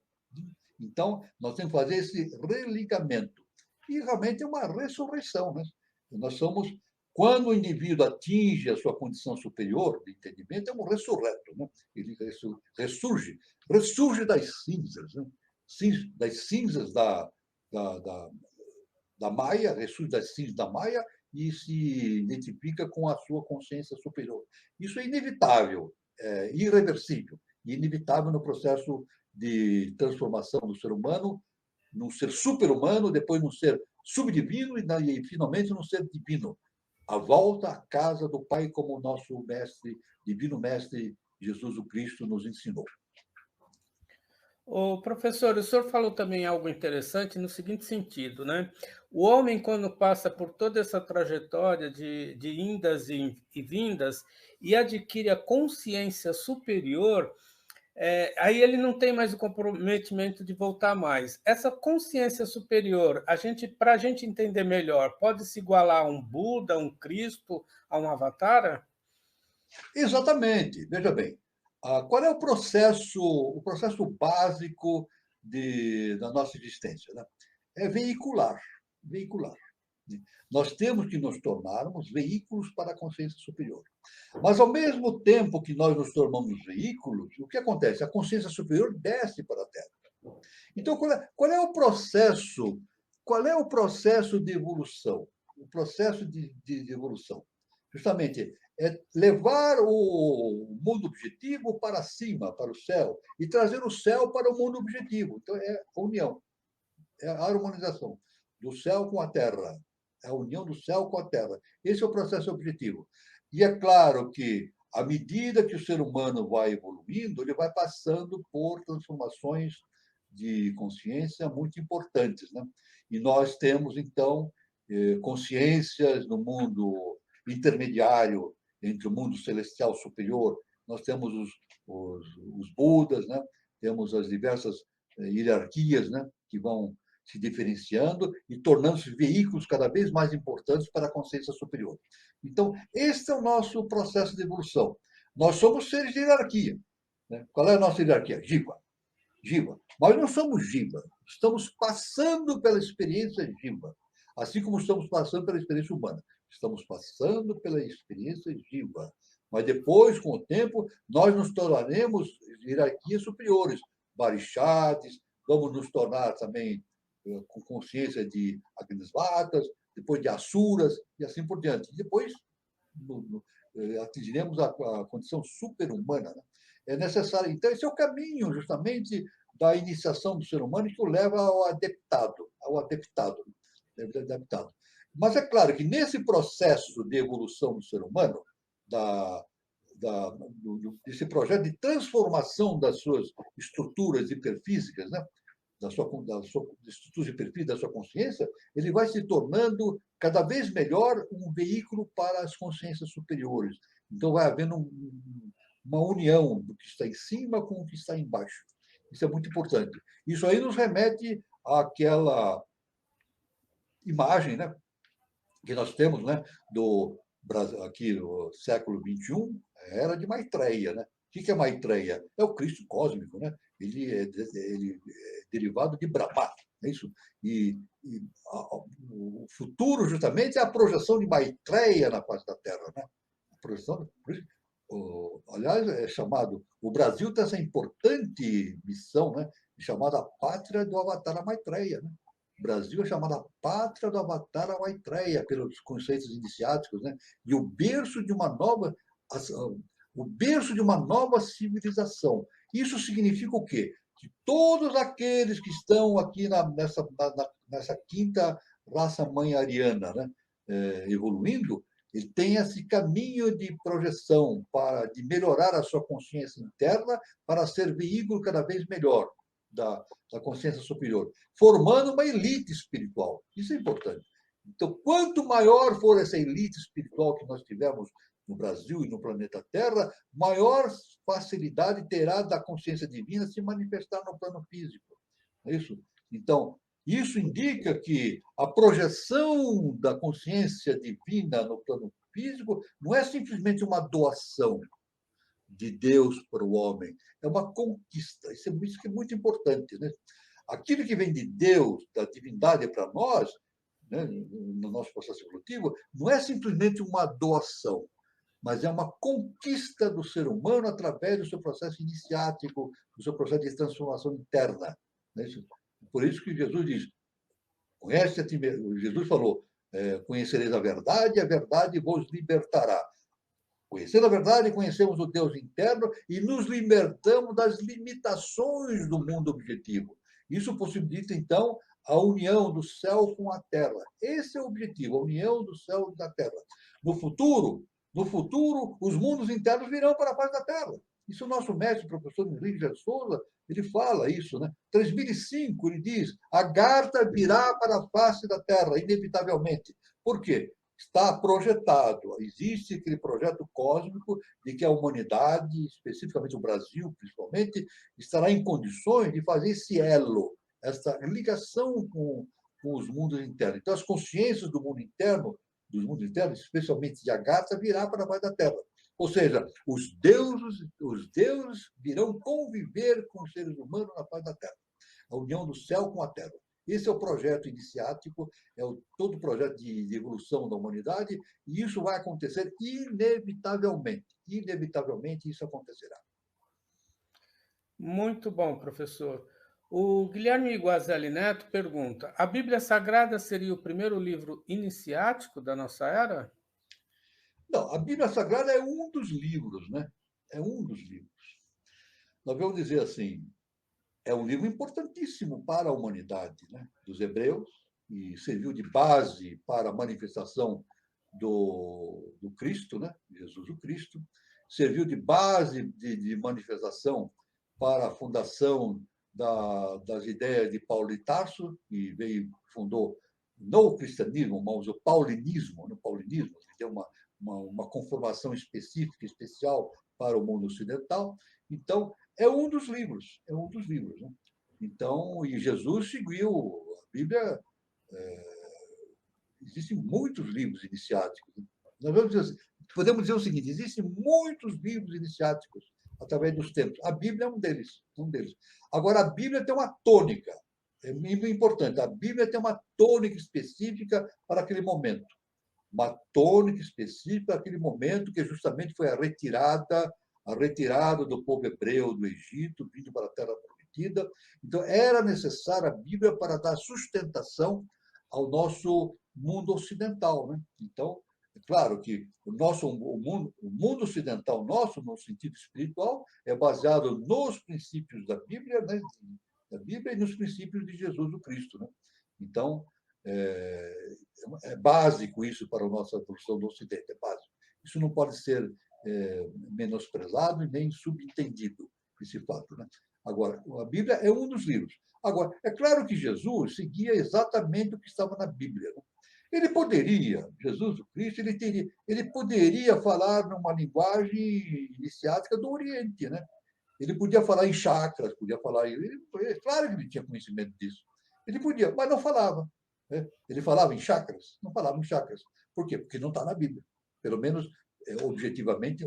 Então, nós temos que fazer esse religamento. E realmente é uma ressurreição, né? Nós somos, quando o indivíduo atinge a sua condição superior de entendimento, é um ressurreto, né? Ele ressurge das cinzas, né? Das cinzas da, da, da Maia, ressurge das cinzas da Maia e se identifica com a sua consciência superior. Isso é inevitável, é irreversível, e inevitável no processo de transformação do ser humano num ser super-humano, depois num ser subdivino e finalmente num ser divino. A volta à casa do Pai, como o nosso mestre, divino mestre Jesus o Cristo nos ensinou. O professor, o senhor falou também algo interessante no seguinte sentido, né? O homem, quando passa por toda essa trajetória de indas e vindas e adquire a consciência superior, aí ele não tem mais o comprometimento de voltar mais. Essa consciência superior, para a gente entender melhor, pode se igualar a um Buda, a um Cristo, a um Avatara? Exatamente. Veja bem, qual é o processo básico da nossa existência? Né? É veicular, veicular. Nós temos que nos tornarmos veículos para a consciência superior. Mas, ao mesmo tempo que nós nos tornamos veículos, o que acontece? A consciência superior desce para a Terra. Então, qual é o processo? Qual é o processo de evolução? O processo de evolução, justamente, é levar o mundo objetivo para cima, para o céu, e trazer o céu para o mundo objetivo. Então, é a união, é a harmonização do céu com a terra, é a união do céu com a terra. Esse é o processo objetivo. E é claro que, à medida que o ser humano vai evoluindo, ele vai passando por transformações de consciência muito importantes, né? E nós temos, então, consciências no mundo intermediário entre o mundo celestial superior. Nós temos os Budas, né? Temos as diversas hierarquias, né? Que vão se diferenciando e tornando-se veículos cada vez mais importantes para a consciência superior. Então, este é o nosso processo de evolução. Nós somos seres de hierarquia. Né? Qual é a nossa hierarquia? Jiva. Jiva. Mas não somos Jiva. Estamos passando pela experiência Jiva. Assim como estamos passando pela experiência humana. Estamos passando pela experiência Jiva. Mas depois, com o tempo, nós nos tornaremos hierarquias superiores. Barixades, vamos nos tornar também com consciência de Agnisvatas, depois de Asuras e assim por diante. E depois atingiremos a condição super-humana. Né? É necessário. Então, esse é o caminho, justamente, da iniciação do ser humano que o leva ao adeptado. Adeptado. Mas é claro que nesse processo de evolução do ser humano, desse projeto de transformação das suas estruturas hiperfísicas, né? da sua estrutura de perfil, da sua consciência, ele vai se tornando cada vez melhor um veículo para as consciências superiores. Então, vai havendo uma união do que está em cima com o que está embaixo. Isso é muito importante. Isso aí nos remete àquela imagem, né, que nós temos, né, do Brasil, aqui no século XXI, a era de Maitreya, né? O que é Maitreya? É o Cristo cósmico, né? Ele é derivado de Brahma, é isso? O futuro, justamente, é a projeção de Maitreya na face da Terra, né? A projeção, aliás, é chamado. O Brasil tem essa importante missão, né? Chamada Pátria do Avatar Maitreya, né? O Brasil é chamada pátria do Avatar Maitreya pelos conceitos iniciáticos, né? E o berço de uma nova civilização. Isso significa o quê? Que todos aqueles que estão aqui nessa quinta raça mãe ariana, né? Evoluindo, ele tem esse caminho de projeção de melhorar a sua consciência interna para ser veículo cada vez melhor da consciência superior, formando uma elite espiritual. Isso é importante. Então, quanto maior for essa elite espiritual que nós tivemos no Brasil e no planeta Terra, maior facilidade terá da consciência divina se manifestar no plano físico. É isso? Então, isso indica que a projeção da consciência divina no plano físico não é simplesmente uma doação de Deus para o homem, é uma conquista. Isso é muito importante. Né? Aquilo que vem de Deus, da divindade para nós, né, no nosso processo evolutivo, não é simplesmente uma doação, mas é uma conquista do ser humano através do seu processo iniciático, do seu processo de transformação interna. Né? Por isso que Jesus diz, conhece a ti mesmo. Jesus falou, conhecereis a verdade vos libertará. Conhecendo a verdade, conhecemos o Deus interno e nos libertamos das limitações do mundo objetivo. Isso possibilita, então, a união do céu com a terra. Esse é o objetivo, a união do céu e da terra. No futuro, os mundos internos virão para a face da terra. Isso o nosso mestre, o professor Henrique de Souza, ele fala isso, né? 3005, ele diz, a Garta virá para a face da terra, inevitavelmente. Por quê? Está projetado, existe aquele projeto cósmico de que a humanidade, especificamente o Brasil, principalmente, estará em condições de fazer esse elo, essa ligação com os mundos internos. Então, as consciências do mundo interno, dos mundos internos, especialmente de Agartha, virá para a face da Terra. Ou seja, os deuses virão conviver com os seres humanos na face da Terra. A união do céu com a Terra. Esse é o projeto iniciático, todo o projeto de evolução da humanidade, e isso vai acontecer inevitavelmente. Inevitavelmente isso acontecerá. Muito bom, professor. O Guilherme Guazelli Neto pergunta: a Bíblia Sagrada seria o primeiro livro iniciático da nossa era? Não, a Bíblia Sagrada é um dos livros, né? É um dos livros. Nós vamos dizer assim, é um livro importantíssimo para a humanidade, né? Dos hebreus, e serviu de base para a manifestação do Cristo, né? Jesus o Cristo, serviu de base de manifestação para a fundação das ideias de Paulo de Tarso, que fundou não o cristianismo, mas o paulinismo. No paulinismo, que tem uma conformação específica, especial para o mundo ocidental. Então, é um dos livros. Né? Então, e Jesus seguiu a Bíblia. Existem muitos livros iniciáticos. Nós podemos dizer o seguinte: existem muitos livros iniciáticos através dos tempos. A Bíblia é um deles. Agora, a Bíblia tem uma tônica. É muito importante. A Bíblia tem uma tônica específica para aquele momento. Uma tônica específica para aquele momento que justamente foi a retirada do povo hebreu do Egito, vindo para a Terra Prometida. Então, era necessária a Bíblia para dar sustentação ao nosso mundo ocidental. Né? Então, é claro que o mundo ocidental nosso, no sentido espiritual, é baseado nos princípios da Bíblia, né? Da Bíblia e nos princípios de Jesus o Cristo. Né? Então, é básico isso para a nossa evolução do Ocidente, é básico. Isso não pode ser menosprezado e nem subentendido, esse fato. Né? Agora, a Bíblia é um dos livros. Agora, é claro que Jesus seguia exatamente o que estava na Bíblia. Né? Jesus, o Cristo, ele poderia falar numa linguagem iniciática do Oriente, né? Ele podia falar em chakras, claro que ele tinha conhecimento disso. Ele podia, mas não falava. Né? Ele falava em chakras? Não falava em chakras. Por quê? Porque não está na Bíblia. Pelo menos objetivamente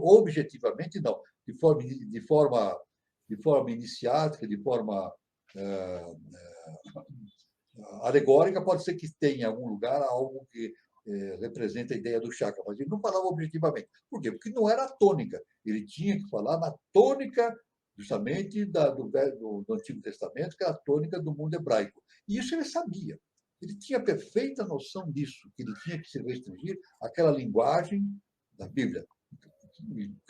não. De forma iniciática, de forma alegórica, pode ser que tenha em algum lugar algo que representa a ideia do chakra, mas ele não falava objetivamente. Por quê? Porque não era a tônica. Ele tinha que falar na tônica justamente do Antigo Testamento, que era a tônica do mundo hebraico. E isso ele sabia. Ele tinha perfeita noção disso, que ele tinha que se restringir àquela linguagem da Bíblia.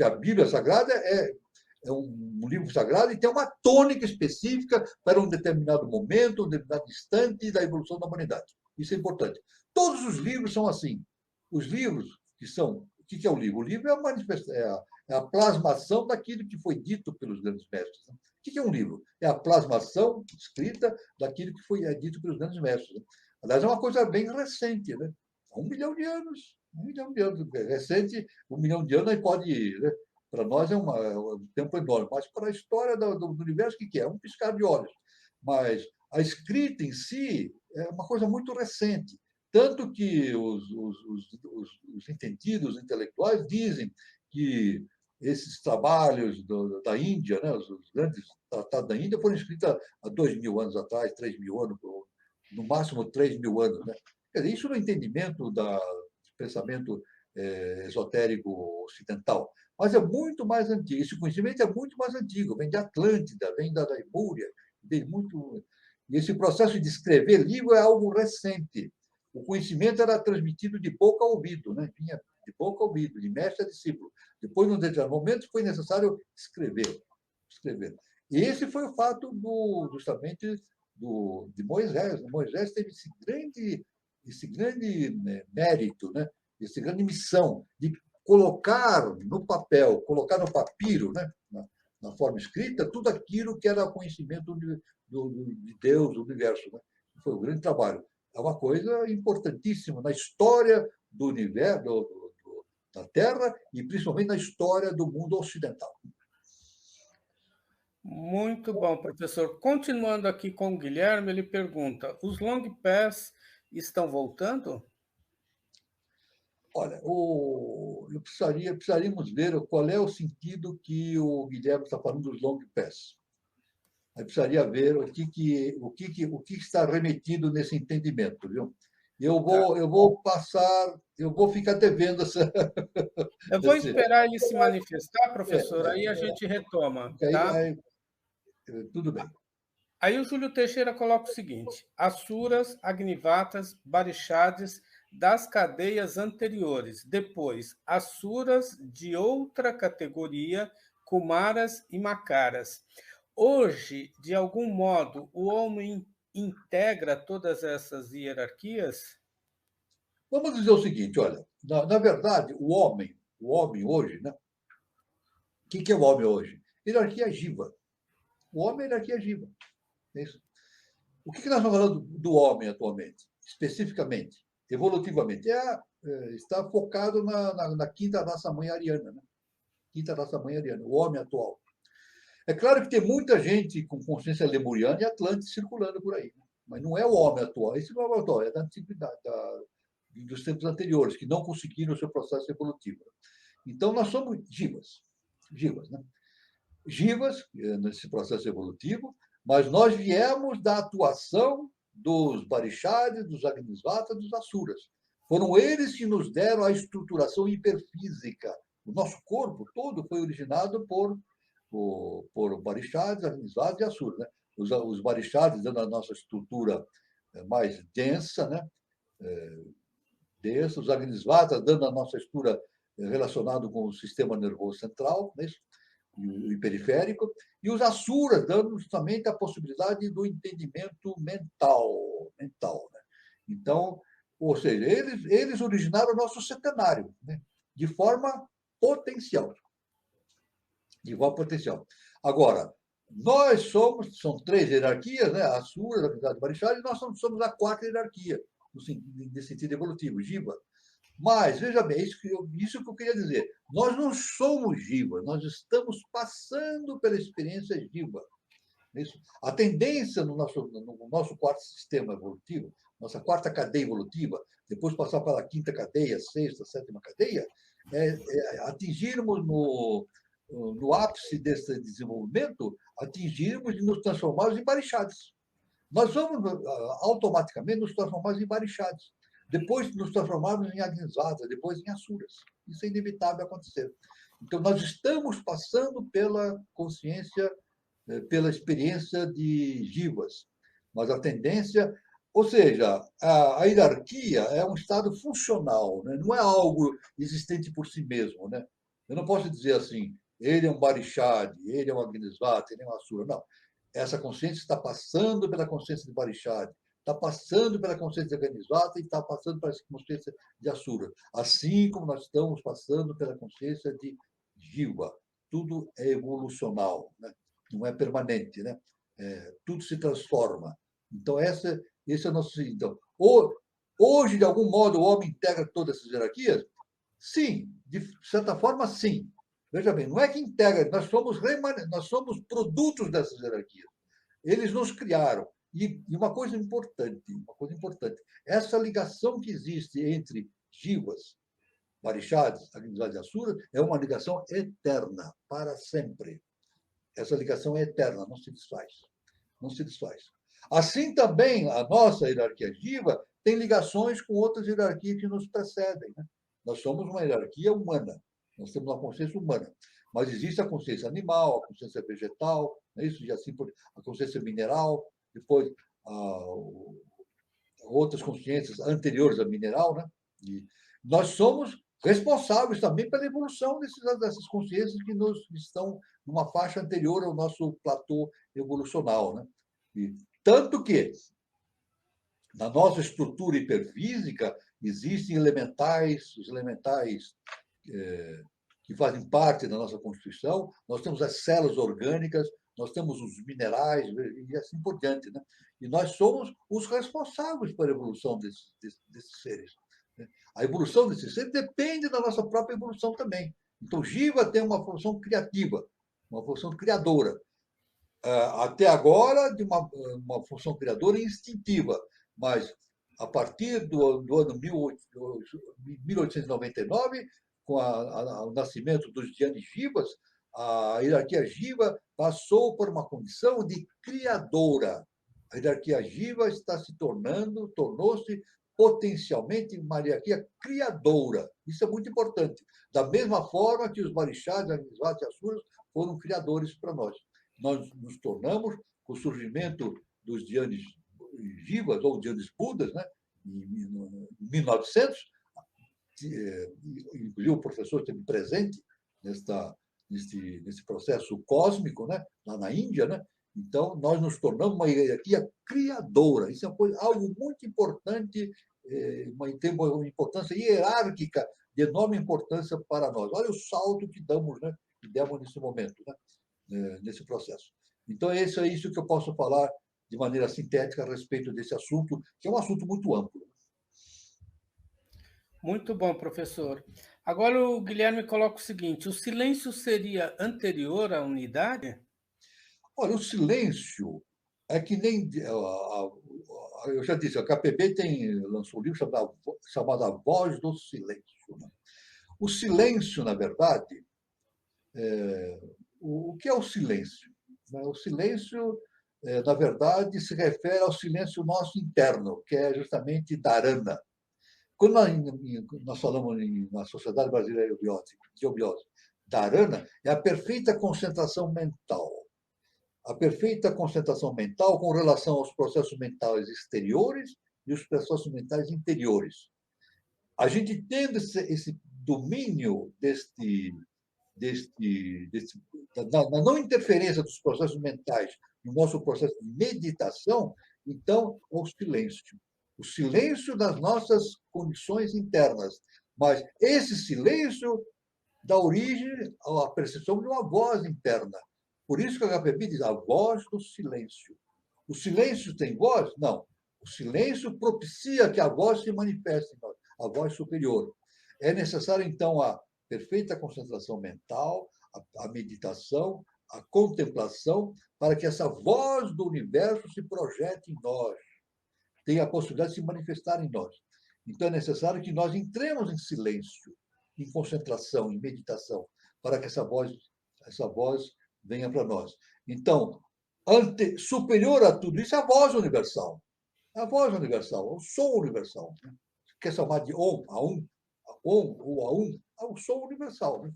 A Bíblia Sagrada é um livro sagrado e tem uma tônica específica para um determinado momento, um determinado instante da evolução da humanidade. Isso é importante. Todos os livros são assim. Os livros que são... O que é o livro? O livro é a plasmação daquilo que foi dito pelos grandes mestres. O que é um livro? É a plasmação escrita daquilo que foi dito pelos grandes mestres. Aliás, é uma coisa bem recente, né? Há 1 milhão de anos. 1 milhão de anos. Recente, 1 milhão de anos aí pode... Né? Para nós é um tempo enorme, mas para a história do universo, o que é? Um piscar de olhos. Mas a escrita em si é uma coisa muito recente. Tanto que os entendidos intelectuais dizem que esses trabalhos da Índia, né, os grandes tratados da Índia, foram escritos há 2.000 anos atrás, 3.000 anos, no máximo 3.000 anos. Né? Quer dizer, isso no entendimento do pensamento esotérico ocidental. Mas é muito mais antigo. Esse conhecimento é muito mais antigo. Vem de Atlântida, vem da Lemúria, vem muito. E esse processo de escrever livro é algo recente. O conhecimento era transmitido de boca a ouvido, né? Vinha de boca a ouvido, de mestre a discípulo. Depois, num determinado momento, foi necessário escrever. Escrever. E esse foi o fato justamente de Moisés. Moisés teve esse grande mérito, né? Essa grande missão de colocar no papel, colocar no papiro, né? Na forma escrita, tudo aquilo que era conhecimento de Deus, do universo. Né? Foi um grande trabalho. É uma coisa importantíssima na história do universo, da Terra e principalmente na história do mundo ocidental. Muito bom, professor. Continuando aqui com o Guilherme, ele pergunta: os long pass estão voltando? Olha, precisaríamos ver qual é o sentido que o Guilherme está falando dos long pass. Aí precisaria ver o que está remetido nesse entendimento, viu? Eu vou ficar devendo essa. Eu vou esperar ele se manifestar, professor, aí a É, gente retoma, aí, tá? aí, tudo bem. Aí o Júlio Teixeira coloca o seguinte: Asuras, Agnivatas, Barixades das cadeias anteriores, depois Asuras de outra categoria, Kumaras e Makaras. Hoje, de algum modo, o homem integra todas essas hierarquias? Vamos dizer o seguinte, olha, na verdade, o homem hoje, né? O que é o homem hoje? Hierarquia jiva. O homem é hierarquia jiva. É isso. O que nós estamos falando do homem atualmente, especificamente, evolutivamente? Está focado na quinta raça-mãe ariana, né? Quinta raça-mãe ariana, o homem atual. É claro que tem muita gente com consciência lemuriana e atlântica circulando por aí, né? Mas não é o homem atual, esse não é o homem atual, é da antiguidade, dos tempos anteriores, que não conseguiram o seu processo evolutivo. Então, nós somos jivas, né? Jivas, nesse processo evolutivo, mas nós viemos da atuação dos Barixades, dos Agnisvatas, dos Asuras. Foram eles que nos deram a estruturação hiperfísica. O nosso corpo todo foi originado por Barixades, Agnisvatas e Asuras. Né? Os Barixades dando a nossa estrutura mais densa, né? Densa, os Agnisvatas dando a nossa estrutura relacionada com o sistema nervoso central, né? E periférico, e os Asuras, dando justamente a possibilidade do entendimento mental. Né? Então, ou seja, eles originaram o nosso centenário, né? De forma potencial. De forma potencial. Agora, são três hierarquias, né? Asuras, Agnisvatas e Barixás, e nós somos a quarta hierarquia, no sentido evolutivo, Jiva. Mas, veja bem, isso que eu queria dizer. Nós não somos jiva, nós estamos passando pela experiência jiva. Isso. A tendência no nosso quarto sistema evolutivo, nossa quarta cadeia evolutiva, depois passar pela quinta cadeia, sexta, sétima cadeia, atingirmos no ápice desse desenvolvimento, atingirmos e nos transformarmos em barixades. Nós vamos automaticamente nos transformarmos em barixades. Depois nos transformarmos em agnisvatas, depois em asuras. Isso é inevitável acontecer. Então, nós estamos passando pela consciência, pela experiência de jivas. Mas a tendência, ou seja, a hierarquia é um estado funcional, né? Não é algo existente por si mesmo. Né? Eu não posso dizer assim, ele é um barixade, ele é um agnisvata, ele é um asura. Não. Essa consciência está passando pela consciência de barixade, está passando pela consciência de Agnisvata e está passando pela consciência de Asura. Assim como nós estamos passando pela consciência de Jiva. Tudo é evolucional, né? Não é permanente. Né? Tudo se transforma. Então, esse é o nosso. Então, hoje, de algum modo, o homem integra todas essas hierarquias? Sim, de certa forma, sim. Veja bem, não é que integra, nós somos produtos dessas hierarquias. Eles nos criaram. E uma coisa importante, essa ligação que existe entre jivas Orixás, Agnisás e Asuras, é uma ligação eterna, para sempre. Essa ligação é eterna, não se desfaz. Não se desfaz. Assim também, a nossa hierarquia Jiva tem ligações com outras hierarquias que nos precedem. Né? Nós somos uma hierarquia humana, nós temos uma consciência humana. Mas existe a consciência animal, a consciência vegetal, né? Isso, e assim por a consciência mineral, depois outras consciências anteriores à mineral, né? E nós somos responsáveis também pela evolução dessas consciências que estão numa faixa anterior ao nosso platô evolucional, né? E tanto que na nossa estrutura hiperfísica existem os elementais que fazem parte da nossa constituição, nós temos as células orgânicas, nós temos os minerais e assim por diante. Né? E nós somos os responsáveis pela evolução desses seres. Né? A evolução desses seres depende da nossa própria evolução também. Então, Jiva tem uma função criativa, uma função criadora. Até agora, de uma função criadora instintiva, mas a partir do ano 1899, com o nascimento dos Dhyanis Jivas, a hierarquia Jiva passou por uma condição de criadora. A hierarquia Jiva tornou-se potencialmente uma hierarquia criadora. Isso é muito importante. Da mesma forma que os Barixás, Agnisás e Asuras foram criadores para nós. Nós nos tornamos, com o surgimento dos Dhyanis Jivas, ou Dhyanis Budas, né, em 1900, inclusive o professor esteve presente nesse processo cósmico, né, lá na Índia, né? Então, nós nos tornamos uma hierarquia criadora. Isso é algo muito importante, tem uma importância hierárquica de enorme importância para nós. Olha o salto que demos, né, que demos nesse momento, né, nesse processo. Então, é isso que eu posso falar de maneira sintética a respeito desse assunto, que é um assunto muito amplo. Muito bom, professor. Agora o Guilherme coloca o seguinte: o silêncio seria anterior à unidade? Olha, o silêncio é que nem. Eu já disse, a KPB lançou um livro chamado A Voz do Silêncio. Né? O silêncio, na verdade, o que é o silêncio? O silêncio, na verdade, se refere ao silêncio nosso interno, que é justamente dharana. Quando nós falamos na Sociedade Brasileira de Obiose, dharana é a perfeita concentração mental. A perfeita concentração mental com relação aos processos mentais exteriores e os processos mentais interiores. A gente tendo esse domínio da não interferência dos processos mentais no nosso processo de meditação, então, o silêncio das nossas condições internas. Mas esse silêncio dá origem à percepção de uma voz interna. Por isso que a HPB diz a voz do silêncio. O silêncio tem voz? Não. O silêncio propicia que a voz se manifeste, a voz superior. É necessário, então, a perfeita concentração mental, a meditação, a contemplação, para que essa voz do universo se projete em nós, tenha a possibilidade de se manifestar em nós. Então, é necessário que nós entremos em silêncio, em concentração, em meditação, para que essa voz venha para nós. Então, superior a tudo isso é a voz universal. A voz universal, o som universal. Né? Quer chamar de Om, ou Aum, é o som universal. Né?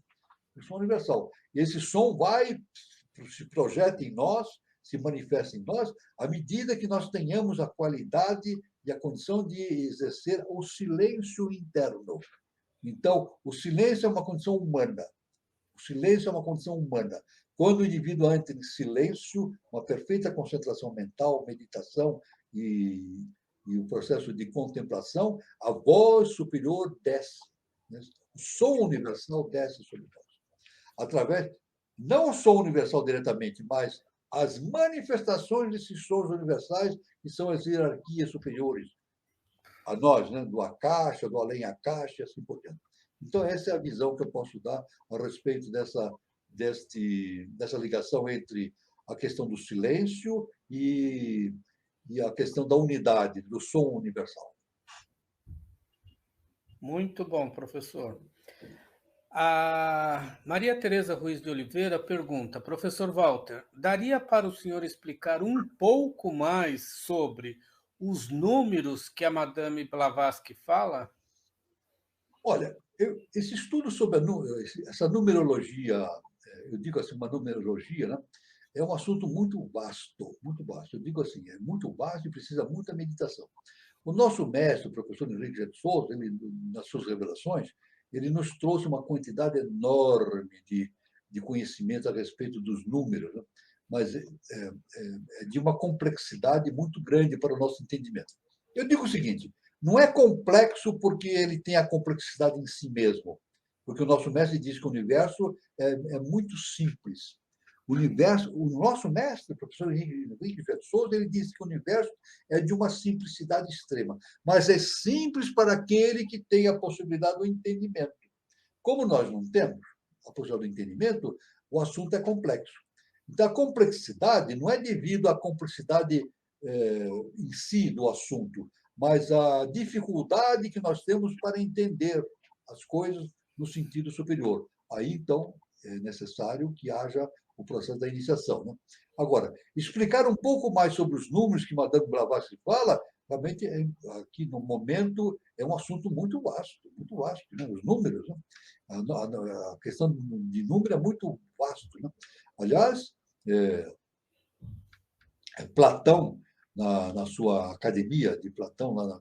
O som universal. E esse som se projeta em nós, se manifesta em nós, à medida que nós tenhamos a qualidade e a condição de exercer o silêncio interno. Então, o silêncio é uma condição humana. O silêncio é uma condição humana. Quando o indivíduo entra em silêncio, uma perfeita concentração mental, meditação e o processo de contemplação, a voz superior desce. Né? O som universal desce sobre nós. Através, não o som universal diretamente, mas as manifestações desses sons universais, que são as hierarquias superiores a nós, né? Do Akasha, do além-Akasha, e assim por diante. Então, essa é a visão que eu posso dar a respeito dessa ligação entre a questão do silêncio e a questão da unidade, do som universal. Muito bom, professor. A Maria Tereza Ruiz de Oliveira pergunta: Professor Walter, daria para o senhor explicar um pouco mais sobre os números que a Madame Blavatsky fala? Olha, esse estudo sobre essa numerologia, eu digo assim, uma numerologia, né? É um assunto muito vasto, muito vasto. Eu digo assim, é muito vasto e precisa muita meditação. O nosso mestre, o professor Henrique de Souza, ele, nas suas revelações, ele nos trouxe uma quantidade enorme de conhecimento a respeito dos números, né? Mas é de uma complexidade muito grande para o nosso entendimento. Eu digo o seguinte, não é complexo porque ele tem a complexidade em si mesmo, porque o nosso mestre diz que o universo é muito simples. O nosso mestre, o professor Henrique de Souza, ele disse que o universo é de uma simplicidade extrema, mas é simples para aquele que tem a possibilidade do entendimento. Como nós não temos a possibilidade do entendimento, o assunto é complexo. Então, a complexidade não é devido à complexidade em si do assunto, mas a dificuldade que nós temos para entender as coisas no sentido superior. Aí, então, é necessário que haja o processo da iniciação. Né? Agora, explicar um pouco mais sobre os números que Madame Blavatsky fala, realmente, aqui no momento, é um assunto muito vasto, né? Os números, né? A questão de número é muito vasto. Né? Aliás, é, Platão, na sua academia de Platão, lá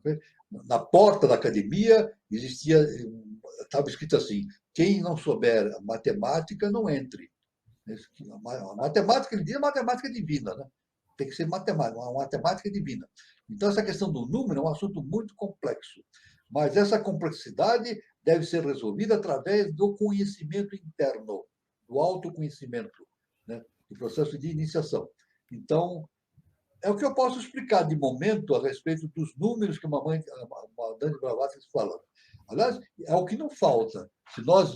na porta da academia, estava escrito assim: quem não souber matemática, não entre. A matemática, ele diz, é matemática divina, né? Tem que ser matemática, uma matemática divina. Então, essa questão do número é um assunto muito complexo, mas essa complexidade deve ser resolvida através do conhecimento interno, do autoconhecimento, né? Do processo de iniciação. Então, é o que eu posso explicar de momento a respeito dos números que a Dani Blavatsky fala. Aliás, é o que não falta. Se nós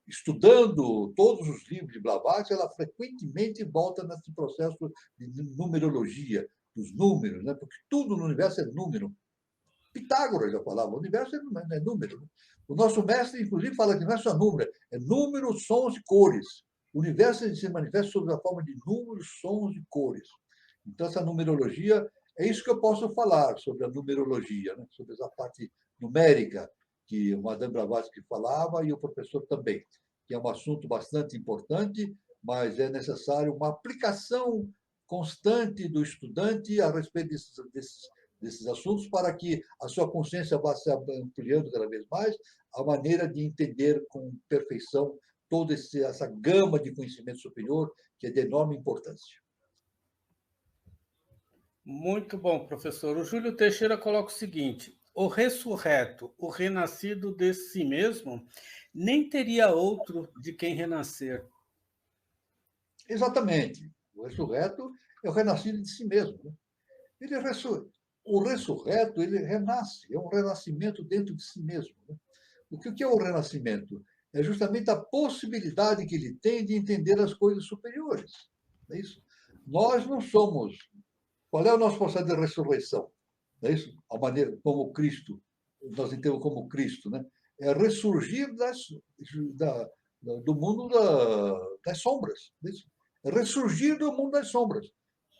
estudando todos os livros de Blavatsky, ela frequentemente volta nesse processo de numerologia, dos números, né? Porque tudo no universo é número. Pitágoras já falava, o universo é número. Né? O nosso mestre, inclusive, fala que não é só número, é números, sons e cores. O universo se manifesta sob a forma de números, sons e cores. Então, essa numerologia, é isso que eu posso falar sobre a numerologia, né? Sobre essa parte numérica que o Madame Blavatsky falava e o professor também, que é um assunto bastante importante, mas é necessário uma aplicação constante do estudante a respeito desses assuntos para que a sua consciência vá se ampliando cada vez mais, a maneira de entender com perfeição toda essa gama de conhecimento superior que é de enorme importância. Muito bom, professor. O Júlio Teixeira coloca o seguinte: o ressurreto, o renascido de si mesmo, nem teria outro de quem renascer. Exatamente. O ressurreto é o renascido de si mesmo. Né? O ressurreto, ele renasce, é um renascimento dentro de si mesmo. Né? O que é o renascimento? É justamente a possibilidade que ele tem de entender as coisas superiores. É isso? Nós não somos. Qual é o nosso processo de ressurreição? É isso? A maneira como Cristo, nós entendemos como Cristo, né? É ressurgir do mundo das sombras. É isso? É ressurgir do mundo das sombras.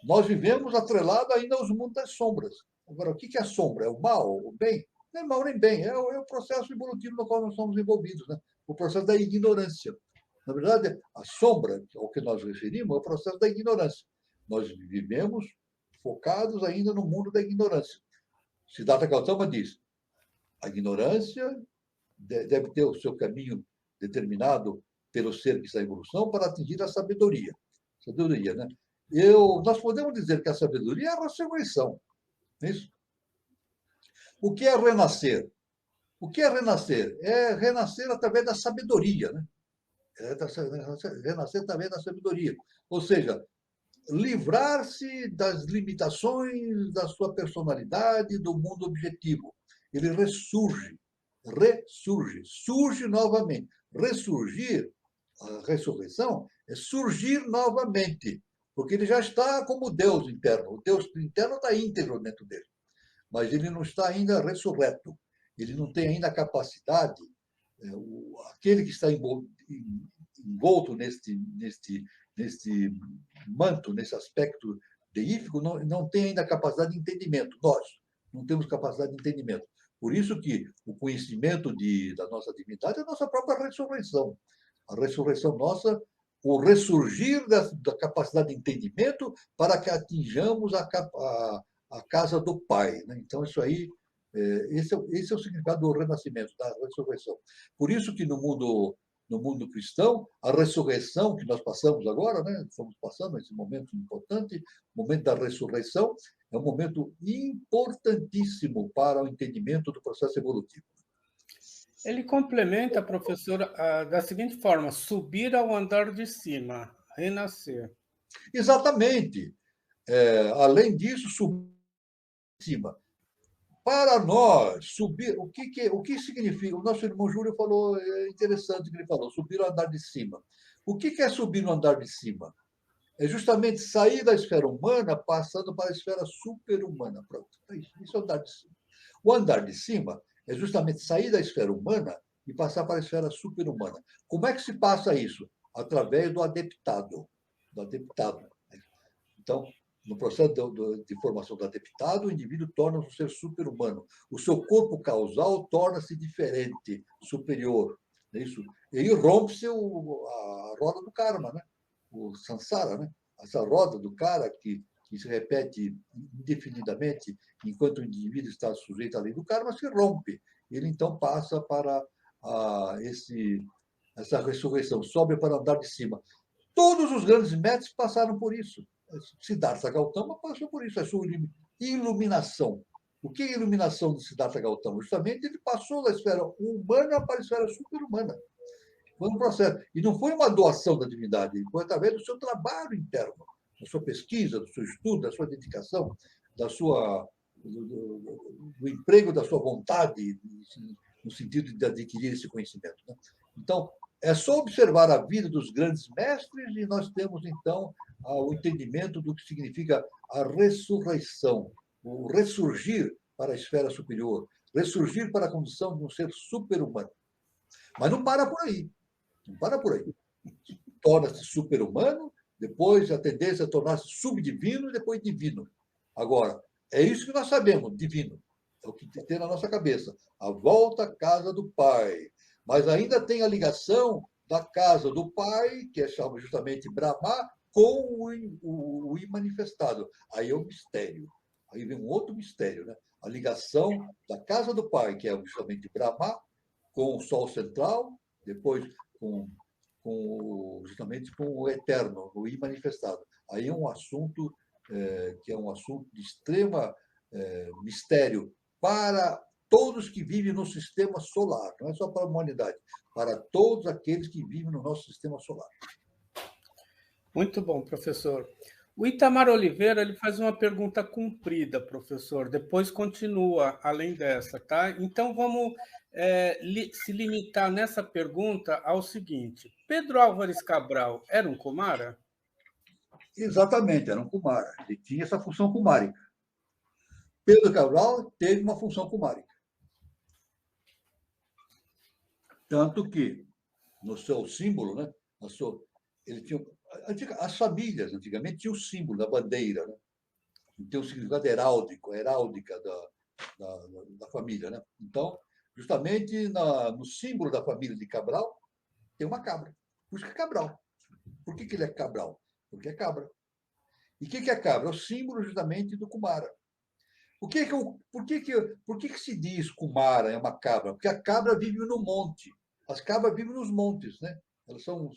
Nós vivemos atrelado ainda aos mundos das sombras. Agora, o que é a sombra? É o mal, o bem? Não é mal nem bem, é o processo evolutivo no qual nós somos envolvidos, né? O processo da ignorância. Na verdade, a sombra, ao que nós referimos, é o processo da ignorância. Nós vivemos focados ainda no mundo da ignorância. Siddhartha Gautama diz: a ignorância deve ter o seu caminho determinado pelo ser que está em evolução para atingir a sabedoria. Sabedoria, né? Nós podemos dizer que a sabedoria é a ressurreição. É isso? O que é renascer? O que é renascer? É renascer através da sabedoria, né? Renascer através da sabedoria. Ou seja, livrar-se das limitações da sua personalidade, do mundo objetivo. Ele surge novamente. Ressurgir, a ressurreição, é surgir novamente, porque ele já está como Deus interno. O Deus interno está íntegro dentro dele, mas ele não está ainda ressurreto. Ele não tem ainda a capacidade aquele que está envolto neste manto, nesse aspecto deífico, não tem ainda capacidade de entendimento. Nós não temos capacidade de entendimento. Por isso que o conhecimento da nossa divindade é a nossa própria ressurreição. A ressurreição nossa, o ressurgir da capacidade de entendimento para que atinjamos a casa do Pai. Né? Então, isso aí, esse é o significado do renascimento, da ressurreição. Por isso que no mundo cristão, a ressurreição que nós passamos agora, né? Estamos passando esse momento importante, o momento da ressurreição, é um momento importantíssimo para o entendimento do processo evolutivo. Ele complementa, professor, da seguinte forma: subir ao andar de cima, renascer. Exatamente. Além disso, subir de cima. Para nós, subir, o que significa? O nosso irmão Júlio falou, é interessante o que ele falou, subir ao andar de cima. O que é subir no andar de cima? É justamente sair da esfera humana, passando para a esfera super-humana. Pronto, isso é o andar de cima. O andar de cima é justamente sair da esfera humana e passar para a esfera super-humana. Como é que se passa isso? Através do adeptado. Do adeptado. Então, no processo de formação do adeptado, o indivíduo torna-se um ser super-humano. O seu corpo causal torna-se diferente, superior. É isso? E aí rompe-se a roda do karma, né? O samsara, né? Essa roda do cara que se repete indefinidamente enquanto o indivíduo está sujeito à lei do karma, se rompe. Ele, então, passa para essa ressurreição, sobe para o andar de cima. Todos os grandes mestres passaram por isso. Siddhartha Gautama passou por isso, a sua iluminação. O que é a iluminação de Siddhartha Gautama? Justamente ele passou da esfera humana para a esfera super-humana. Foi um processo. E não foi uma doação da divindade, foi através do seu trabalho interno, da sua pesquisa, do seu estudo, da sua dedicação, do emprego da sua vontade, no sentido de adquirir esse conhecimento. Né? Então, é só observar a vida dos grandes mestres e nós temos, então, o entendimento do que significa a ressurreição, o ressurgir para a esfera superior, ressurgir para a condição de um ser super-humano. Mas não para por aí. Não para por aí. Torna-se super-humano, depois a tendência é tornar-se subdivino e depois divino. Agora, é isso que nós sabemos, divino. É o que tem na nossa cabeça. A volta à casa do Pai. Mas ainda tem a ligação da casa do Pai, que é chamado justamente Brahma, com o imanifestado. Aí é o mistério. Aí vem um outro mistério, né? A ligação da casa do Pai, que é justamente Brahma, com o Sol central, depois justamente com o eterno, o imanifestado. Aí é um assunto que é um assunto de extrema mistério para todos que vivem no sistema solar, não é só para a humanidade, para todos aqueles que vivem no nosso sistema solar. Muito bom, professor. O Itamar Oliveira ele faz uma pergunta comprida, professor. Depois continua além dessa, tá? Então vamos se limitar nessa pergunta ao seguinte: Pedro Álvares Cabral era um Kumara? Exatamente, era um Kumara. Ele tinha essa função kumárica. Pedro Cabral teve uma função kumárica. Tanto que, no seu símbolo, né, ele tinha, as famílias, antigamente, tinham o símbolo da bandeira, né? Tem um significado heráldico, a heráldica da família. Né? Então, justamente no símbolo da família de Cabral, tem uma cabra. Por isso que é Cabral. Por que ele é Cabral? Porque é cabra. E o que é cabra? É o símbolo justamente do Kumara. Por que se diz Kumara é uma cabra? Porque a cabra vive no monte. As cabras vivem nos montes, né? Elas são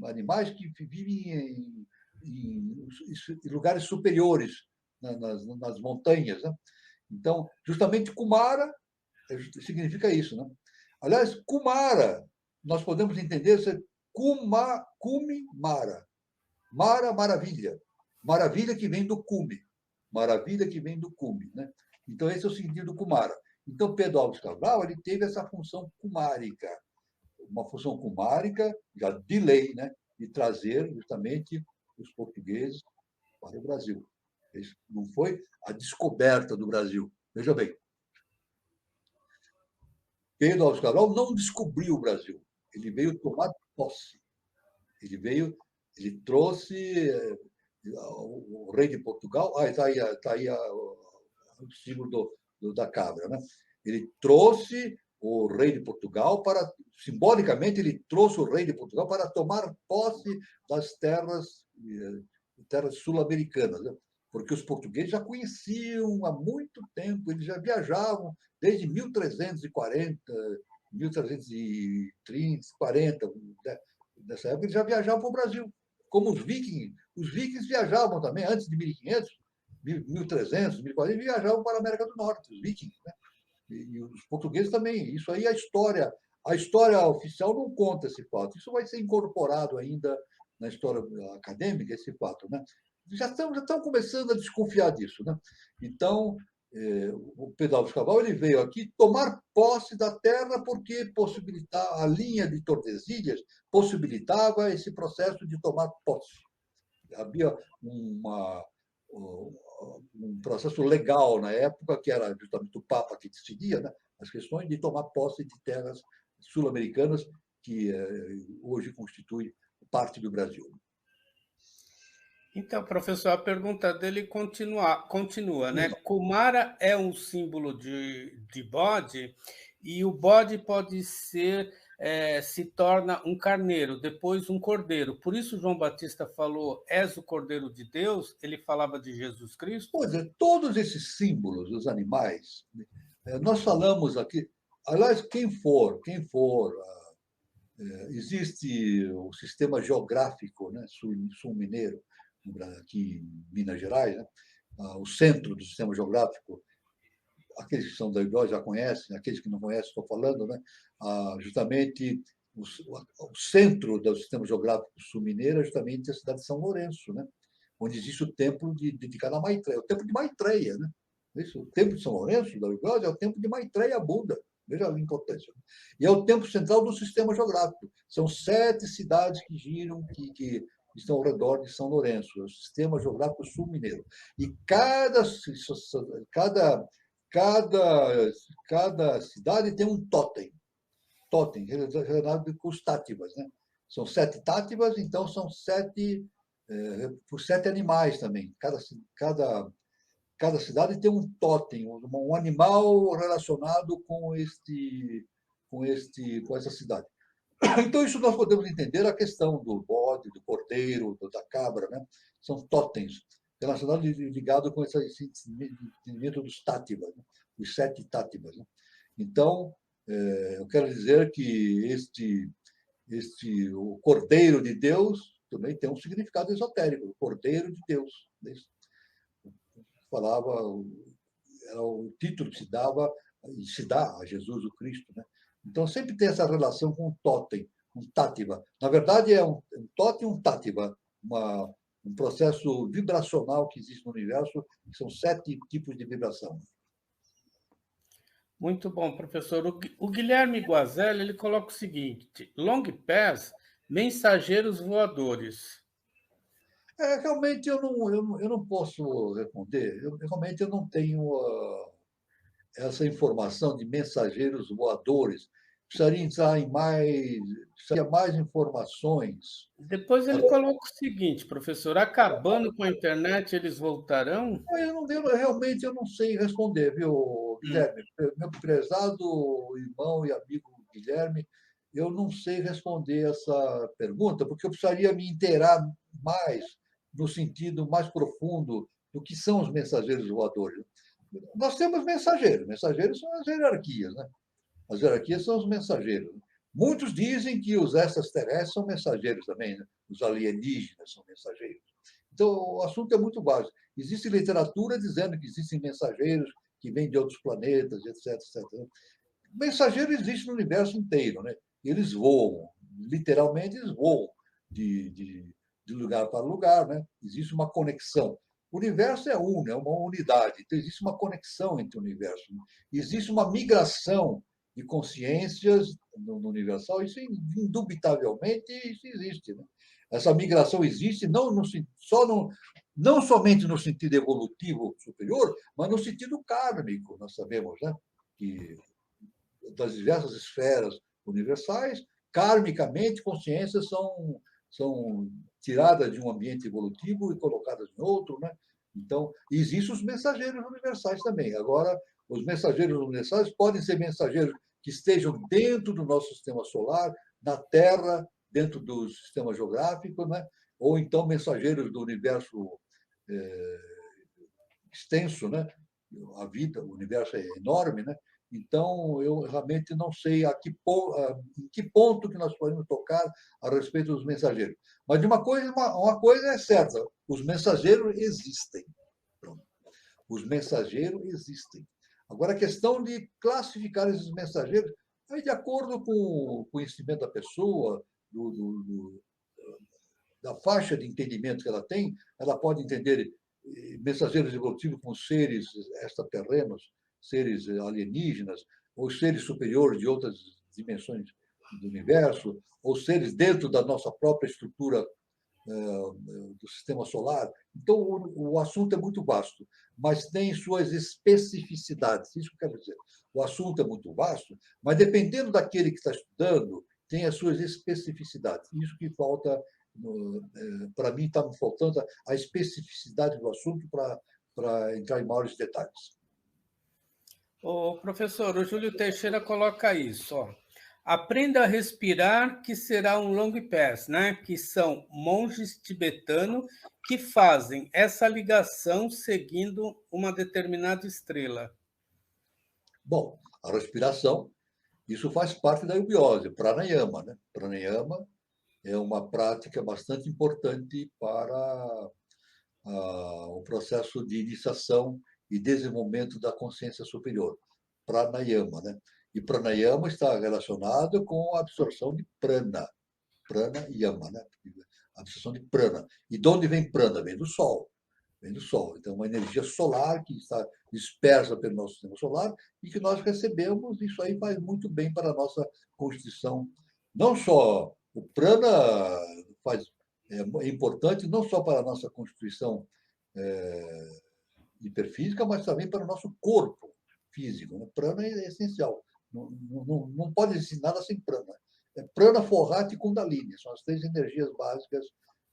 animais que vivem em lugares superiores, nas montanhas. Né? Então, justamente Kumara significa isso. Né? Aliás, Kumara, nós podemos entender ser Kumi-mara. Mara, maravilha. Maravilha que vem do cume. Maravilha que vem do cume. Né? Então, esse é o sentido do Kumara. Então, Pedro Álvares Cabral ele teve essa função kumárica. Uma função kumárica, já de lei, né? De trazer justamente os portugueses para o Brasil. Isso não foi a descoberta do Brasil. Veja bem. Pedro Álvares Cabral não descobriu o Brasil, ele veio tomar posse. Ele trouxe o rei de Portugal. Está aí o símbolo da cabra, né? Ele trouxe o rei de Portugal para, simbolicamente, ele trouxe o rei de Portugal para tomar posse das terras sul-americanas, né? Porque os portugueses já conheciam há muito tempo, eles já viajavam desde 1340, 1330, 40, nessa época eles já viajavam para o Brasil, como os vikings. Os vikings viajavam também, antes de 1500, 1300, 1400, viajavam para a América do Norte, os vikings, né? E os portugueses também. Isso aí, a história oficial não conta esse fato. Isso vai ser incorporado ainda na história acadêmica, esse fato, né? Já estão começando a desconfiar disso, né? Então, o Pedro Álvares Cabral ele veio aqui tomar posse da terra porque possibilitava, a linha de Tordesilhas possibilitava esse processo de tomar posse. Havia um processo legal na época, que era justamente o Papa que decidia, né, as questões de tomar posse de terras sul-americanas, que hoje constitui parte do Brasil. Então, professor, a pergunta dele continua, né? Kumara é um símbolo de bode, e o bode pode ser, se torna um carneiro, depois um cordeiro. Por isso, João Batista falou: és o Cordeiro de Deus, ele falava de Jesus Cristo? Pois é, todos esses símbolos dos animais, nós falamos aqui, aliás, existe o sistema geográfico, né, sul-mineiro, aqui em Minas Gerais, né, o centro do sistema geográfico. Aqueles que são da IBO já conhecem, aqueles que não conhecem, estou falando, né, justamente o centro do sistema geográfico sul-mineiro é justamente a cidade de São Lourenço, né, onde existe o templo dedicado a Maitreya, o templo de Maitreya, né? Isso, o templo de São Lourenço, da Uruguai, é o templo de Maitreya Buda. Veja a importância. E é o templo central do sistema geográfico. São 7 cidades que giram, que estão ao redor de São Lourenço, é o sistema geográfico sul-mineiro. E cada cidade tem um totem relacionado com os tátivas, né? São 7 tátivas, então são 7 por 7 animais também. Cada cidade tem um totem, um animal relacionado com essa cidade. Então, isso nós podemos entender a questão do bode, do cordeiro, da cabra, né? São totens relacionados ligados com esse entendimento dos tátivas, né? Os 7 tátivas. Né? Então, eu quero dizer que o Cordeiro de Deus também tem um significado esotérico, o Cordeiro de Deus. Falava, era o título que se dava e se dá a Jesus o Cristo, né? Então sempre tem essa relação com o totem, um tátiva. Na verdade é um totem e um tátiva, um processo vibracional que existe no universo, que são 7 tipos de vibração. Muito bom, professor. O Guilherme Guazelli, ele coloca o seguinte: Long Pass, mensageiros voadores. Realmente eu não posso responder. Realmente eu não tenho essa informação de mensageiros voadores. Precisaria entrar precisaria mais informações. Depois ele coloca o seguinte, professor: acabando com a internet, eles voltarão? Realmente eu não sei responder, viu, Guilherme? Meu prezado irmão e amigo Guilherme, eu não sei responder essa pergunta, porque eu precisaria me inteirar mais no sentido mais profundo do que são os mensageiros voadores. Nós temos mensageiros são as hierarquias, né? As hierarquias são os mensageiros. Muitos dizem que os extraterrestres são mensageiros também, né? Os alienígenas são mensageiros. Então, o assunto é muito vasto. Existe literatura dizendo que existem mensageiros que vêm de outros planetas, etc, etc. Mensageiro existe no universo inteiro, né? Eles voam, literalmente eles voam de lugar para lugar, né? Existe uma conexão. O universo é é uma unidade, então existe uma conexão entre o universo. Né? Existe uma migração de consciências no universal, isso indubitavelmente isso existe. Né? Essa migração existe não somente no sentido evolutivo superior, mas no sentido kármico. Nós sabemos, né, que das diversas esferas universais, karmicamente, consciências são tiradas de um ambiente evolutivo e colocadas em outro, né? Então, existem os mensageiros universais também. Agora, os mensageiros universais podem ser mensageiros que estejam dentro do nosso sistema solar, na Terra, dentro do sistema geográfico, né? Ou então mensageiros do universo extenso, né? A vida, o universo é enorme, né? Então, eu realmente não sei em que ponto que nós podemos tocar a respeito dos mensageiros. Mas de uma coisa é certa, os mensageiros existem. Os mensageiros existem. Agora, a questão de classificar esses mensageiros, aí de acordo com o conhecimento da pessoa, da faixa de entendimento que ela tem, ela pode entender mensageiros evolutivos como seres extraterrenos, seres alienígenas, ou seres superiores de outras dimensões do universo, ou seres dentro da nossa própria estrutura do sistema solar. Então, o assunto é muito vasto, mas tem suas especificidades. Isso que eu quero dizer. O assunto é muito vasto, mas dependendo daquele que está estudando, tem as suas especificidades. Isso que falta, para mim, está me faltando a especificidade do assunto para entrar em maiores detalhes. O professor, o Júlio Teixeira coloca isso, ó. Aprenda a respirar, que será um long pass, né? Que são monges tibetanos que fazem essa ligação seguindo uma determinada estrela. Bom, a respiração, isso faz parte da eubiose, pranayama, né? Pranayama é uma prática bastante importante para o processo de iniciação e desenvolvimento da consciência superior, pranayama, né? E pranayama está relacionado com a absorção de prana, pranayama, né? A absorção de prana. E de onde vem prana? Vem do Sol. Vem do Sol. Então, uma energia solar que está dispersa pelo nosso sistema solar e que nós recebemos. Isso aí faz muito bem para a nossa constituição. Não só o prana faz, é importante não só para a nossa constituição hiperfísica, mas também para o nosso corpo físico. Né? Prana é essencial. Não pode existir nada sem prana. É prana, forrata e kundalini. São as três energias básicas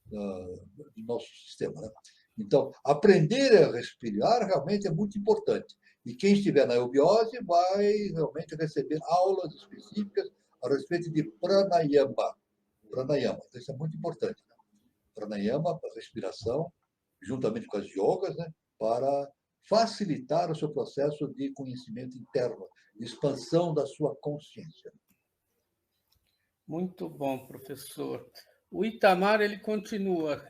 do nosso sistema. Né? Então, aprender a respirar realmente é muito importante. E quem estiver na eubiose vai realmente receber aulas específicas a respeito de pranayama. Pranayama. Então, isso é muito importante. Né? Pranayama, a respiração, juntamente com as yogas, né? Para facilitar o seu processo de conhecimento interno, de expansão da sua consciência. Muito bom, professor. O Itamar ele continua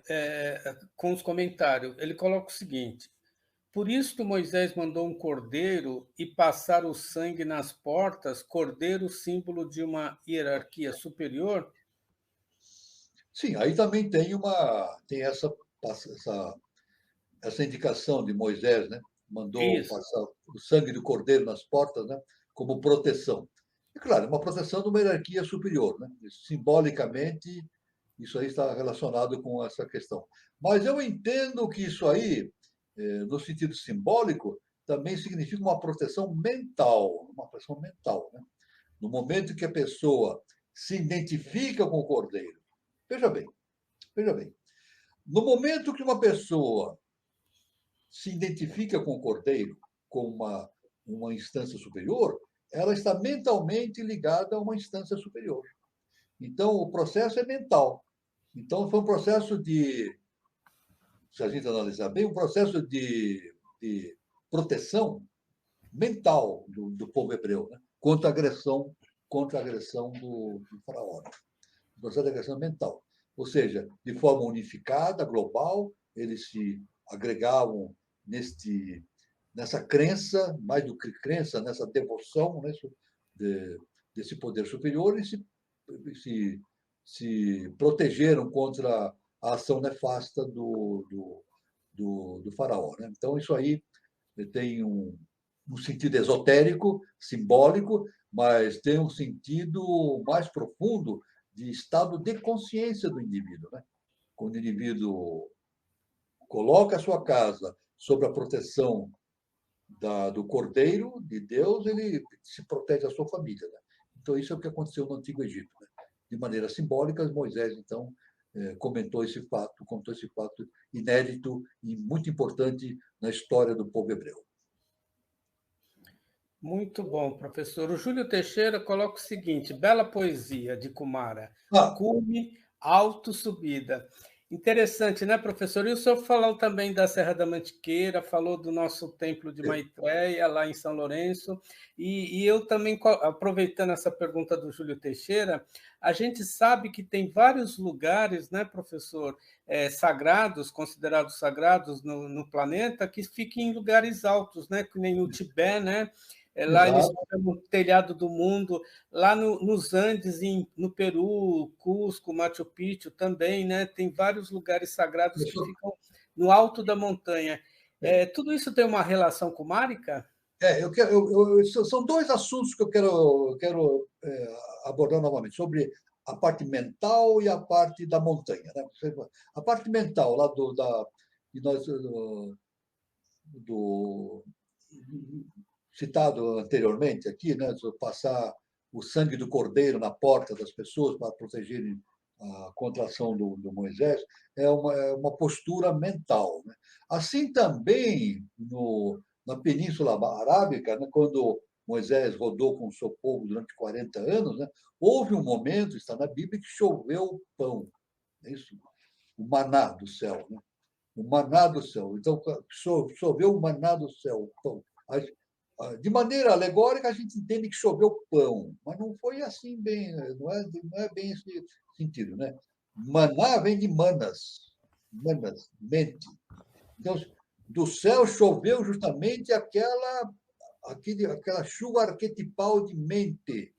com os comentários. Ele coloca o seguinte: por isso Moisés mandou um cordeiro e passar o sangue nas portas, cordeiro símbolo de uma hierarquia superior? Sim, aí também tem essa indicação de Moisés, né? Mandou Isso. passar o sangue do cordeiro nas portas, né? Como proteção. E claro, uma proteção de uma hierarquia superior, né? Simbolicamente, isso aí está relacionado com essa questão. Mas eu entendo que isso aí, no sentido simbólico, também significa uma proteção mental, né? No momento que a pessoa se identifica com o cordeiro. Veja bem, veja bem. No momento que uma pessoa se identifica com o cordeiro, com uma instância superior, ela está mentalmente ligada a uma instância superior. Então, o processo é mental. Então, foi um processo se a gente analisar bem, um processo de proteção mental do povo hebreu, né? Contra a agressão do faraó. Um processo de agressão mental. Ou seja, de forma unificada, global, eles se agregavam nessa crença, mais do que crença, nessa devoção, né, desse poder superior, e se protegeram contra a ação nefasta do faraó. Né? Então, isso aí tem um sentido esotérico, simbólico, mas tem um sentido mais profundo de estado de consciência do indivíduo. Né? Quando o indivíduo coloca a sua casa sob a proteção do Cordeiro de Deus, ele se protege a sua família. Né? Então, isso é o que aconteceu no Antigo Egito. Né? De maneira simbólica, Moisés, então, contou esse fato inédito e muito importante na história do povo hebreu. Muito bom, professor. O Júlio Teixeira coloca o seguinte: bela poesia de Kumara, cume, alto, subida. Interessante, né, professor? E o senhor falou também da Serra da Mantiqueira, falou do nosso templo de Maitreya, lá em São Lourenço, e eu também, aproveitando essa pergunta do Júlio Teixeira, a gente sabe que tem vários lugares, né, professor, sagrados, considerados sagrados no planeta, que ficam em lugares altos, né, que nem no Tibete, né? Lá eles chamam o telhado do mundo, lá nos Andes, no Peru, Cusco, Machu Picchu também, né? Tem vários lugares sagrados que ficam no alto da montanha. Tudo isso tem uma relação com Marika? São dois assuntos que eu quero abordar novamente, sobre a parte mental e a parte da montanha. Né? A parte mental, lá do citado anteriormente aqui, né, passar o sangue do cordeiro na porta das pessoas para protegerem a contração do Moisés, é uma postura mental. Né? Assim também na Península Arábica, né, quando Moisés rodou com o seu povo durante 40 anos, né, houve um momento, está na Bíblia, que choveu pão. É isso? O maná do céu. Né? O maná do céu. Então, choveu o maná do céu, o pão. De maneira alegórica, a gente entende que choveu pão, mas não foi assim bem, não é bem esse sentido. Né? Maná vem de manas, mente. Então, do céu choveu justamente aquela chuva arquetipal de mente,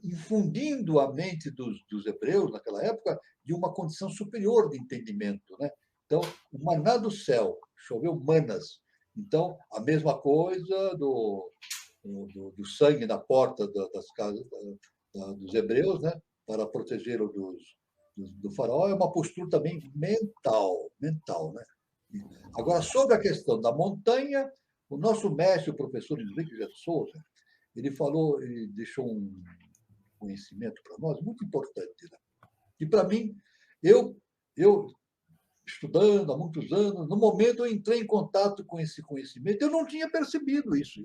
infundindo a mente dos hebreus, naquela época, de uma condição superior de entendimento. Né? Então, o maná do céu, choveu manas. Então, a mesma coisa do sangue na porta das casas dos hebreus, né? Para proteger do faraó, é uma postura também mental. Né? Agora, sobre a questão da montanha, o nosso mestre, o professor Henrique de Souza, ele falou e deixou um conhecimento para nós muito importante. Né? E, para mim, eu estudando há muitos anos, no momento eu entrei em contato com esse conhecimento, eu não tinha percebido isso,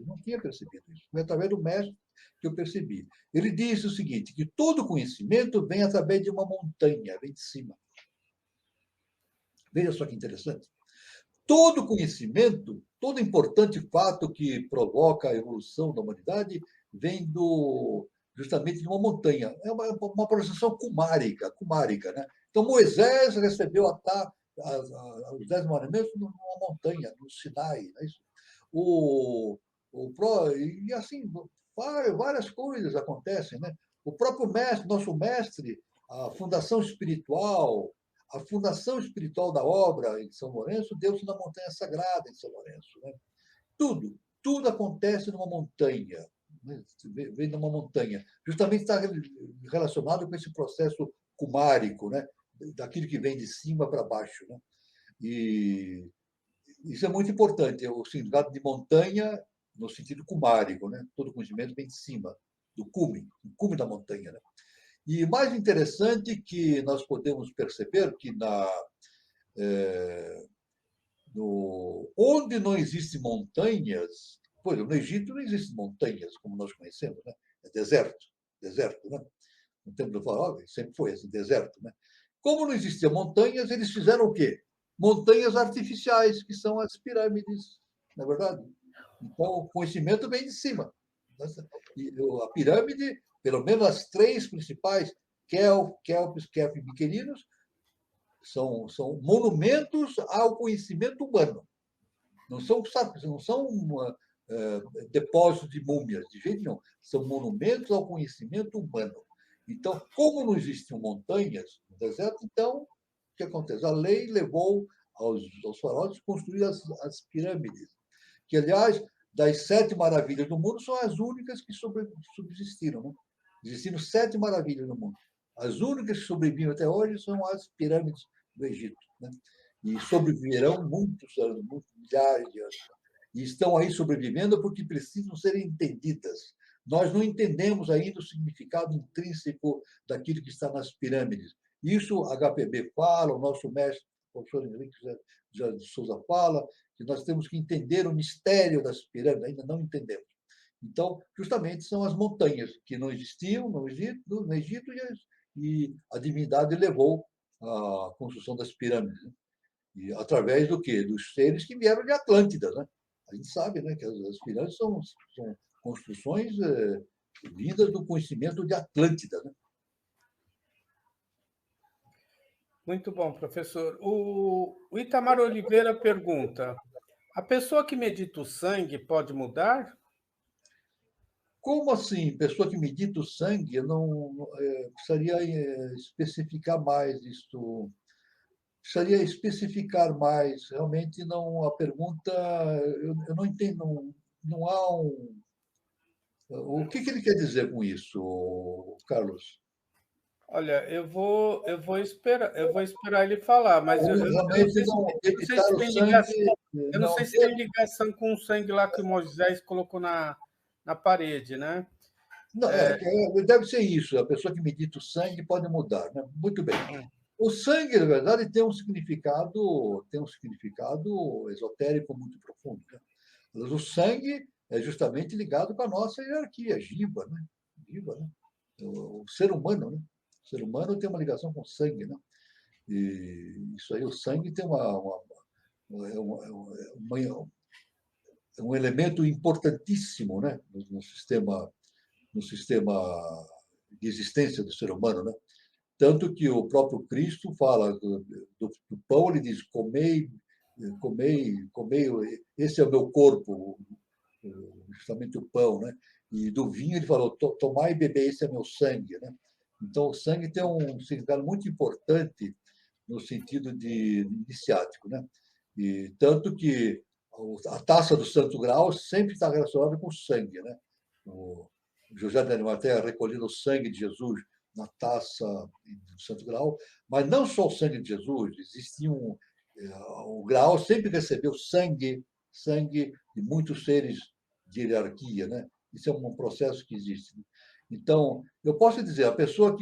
Foi através do mestre que eu percebi. Ele disse o seguinte, que todo conhecimento vem através de uma montanha, vem de cima. Veja só que interessante. Todo conhecimento, todo importante fato que provoca a evolução da humanidade vem justamente de uma montanha. É uma processão kumárica, né? Então, Moisés recebeu os 10 mandamentos numa montanha, no Sinai. Não é isso? E assim, várias coisas acontecem. Né? O próprio mestre, nosso mestre, a fundação espiritual da obra em São Lourenço deu-se na Montanha Sagrada em São Lourenço. Né? Tudo acontece numa montanha, né? Vem numa montanha. Justamente está relacionado com esse processo kumárico, né? Daquilo que vem de cima para baixo. Né? E isso é muito importante, o significado de montanha no sentido kumárico. Né? Todo conhecimento vem de cima, do cume da montanha. Né? E mais interessante que nós podemos perceber que onde não existem montanhas, por exemplo, no Egito não existem montanhas como nós conhecemos, né? É deserto, né? No tempo do faraó sempre foi esse deserto, né? Como não existiam montanhas, eles fizeram o quê? Montanhas artificiais, que são as pirâmides, não é verdade? Então, o conhecimento vem de cima. E a pirâmide, pelo menos as três principais, Kelps, e Miquelinos, são monumentos ao conhecimento humano. Não são depósitos de múmias, de jeito nenhum. São monumentos ao conhecimento humano. Então, como não existiam montanhas no deserto, então, o que acontece? A lei levou aos faraós a construir as pirâmides, que, aliás, das 7 maravilhas do mundo, são as únicas que subsistiram. Né? Existiram 7 maravilhas no mundo. As únicas que sobrevivem até hoje são as pirâmides do Egito. Né? e sobreviverão muitos anos, muitos milhares de anos. E estão aí sobrevivendo porque precisam ser entendidas. Nós não entendemos ainda o significado intrínseco daquilo que está nas pirâmides. Isso a HPB fala, o nosso mestre, o professor Henrique José de Souza fala, que nós temos que entender o mistério das pirâmides, ainda não entendemos. Então, justamente são as montanhas que não existiam no Egito e a divindade levou à construção das pirâmides. Né? E através do quê? Dos seres que vieram de Atlântida. Né? A gente sabe, né, que as pirâmides são construções vindas do conhecimento de Atlântida. Né? Muito bom, professor. O Itamar Oliveira pergunta: a pessoa que medita o sangue pode mudar? Como assim? Pessoa que medita o sangue, eu não precisaria especificar mais isso. Precisaria especificar mais. Realmente não a pergunta eu não entendo. Não há um. O que ele quer dizer com isso, Carlos? Olha, eu vou esperar ele falar, mas eu não Realmente sei se, não eu não sei meditar se o tem ligação, sangue eu não não sei se tem ligação com o sangue lá que Moisés colocou na parede, né? não deve ser isso. A pessoa que medita o sangue pode mudar, né? Muito bem. O sangue, na verdade, tem um significado esotérico muito profundo. Né? Mas o sangue é justamente ligado com a nossa hierarquia, Jiva, né? Jiva, né? O ser humano, né? O ser humano tem uma ligação com o sangue, né? E isso aí, o sangue tem é um elemento importantíssimo, né? No sistema de existência do ser humano, né? Tanto que o próprio Cristo fala do pão, ele diz: comei, comei, esse é o meu corpo, justamente o pão, né? E do vinho ele falou: tomai e beber, esse é meu sangue, né? Então, o sangue tem um significado muito importante no sentido de iniciático, né? E tanto que a taça do Santo Grau sempre está relacionada com o sangue, né? O José de Arimateia recolhendo o sangue de Jesus na taça do Santo Grau, mas não só o sangue de Jesus, existia o Graal sempre recebeu sangue de muitos seres de hierarquia, né? Isso é um processo que existe. Então, eu posso dizer, a pessoa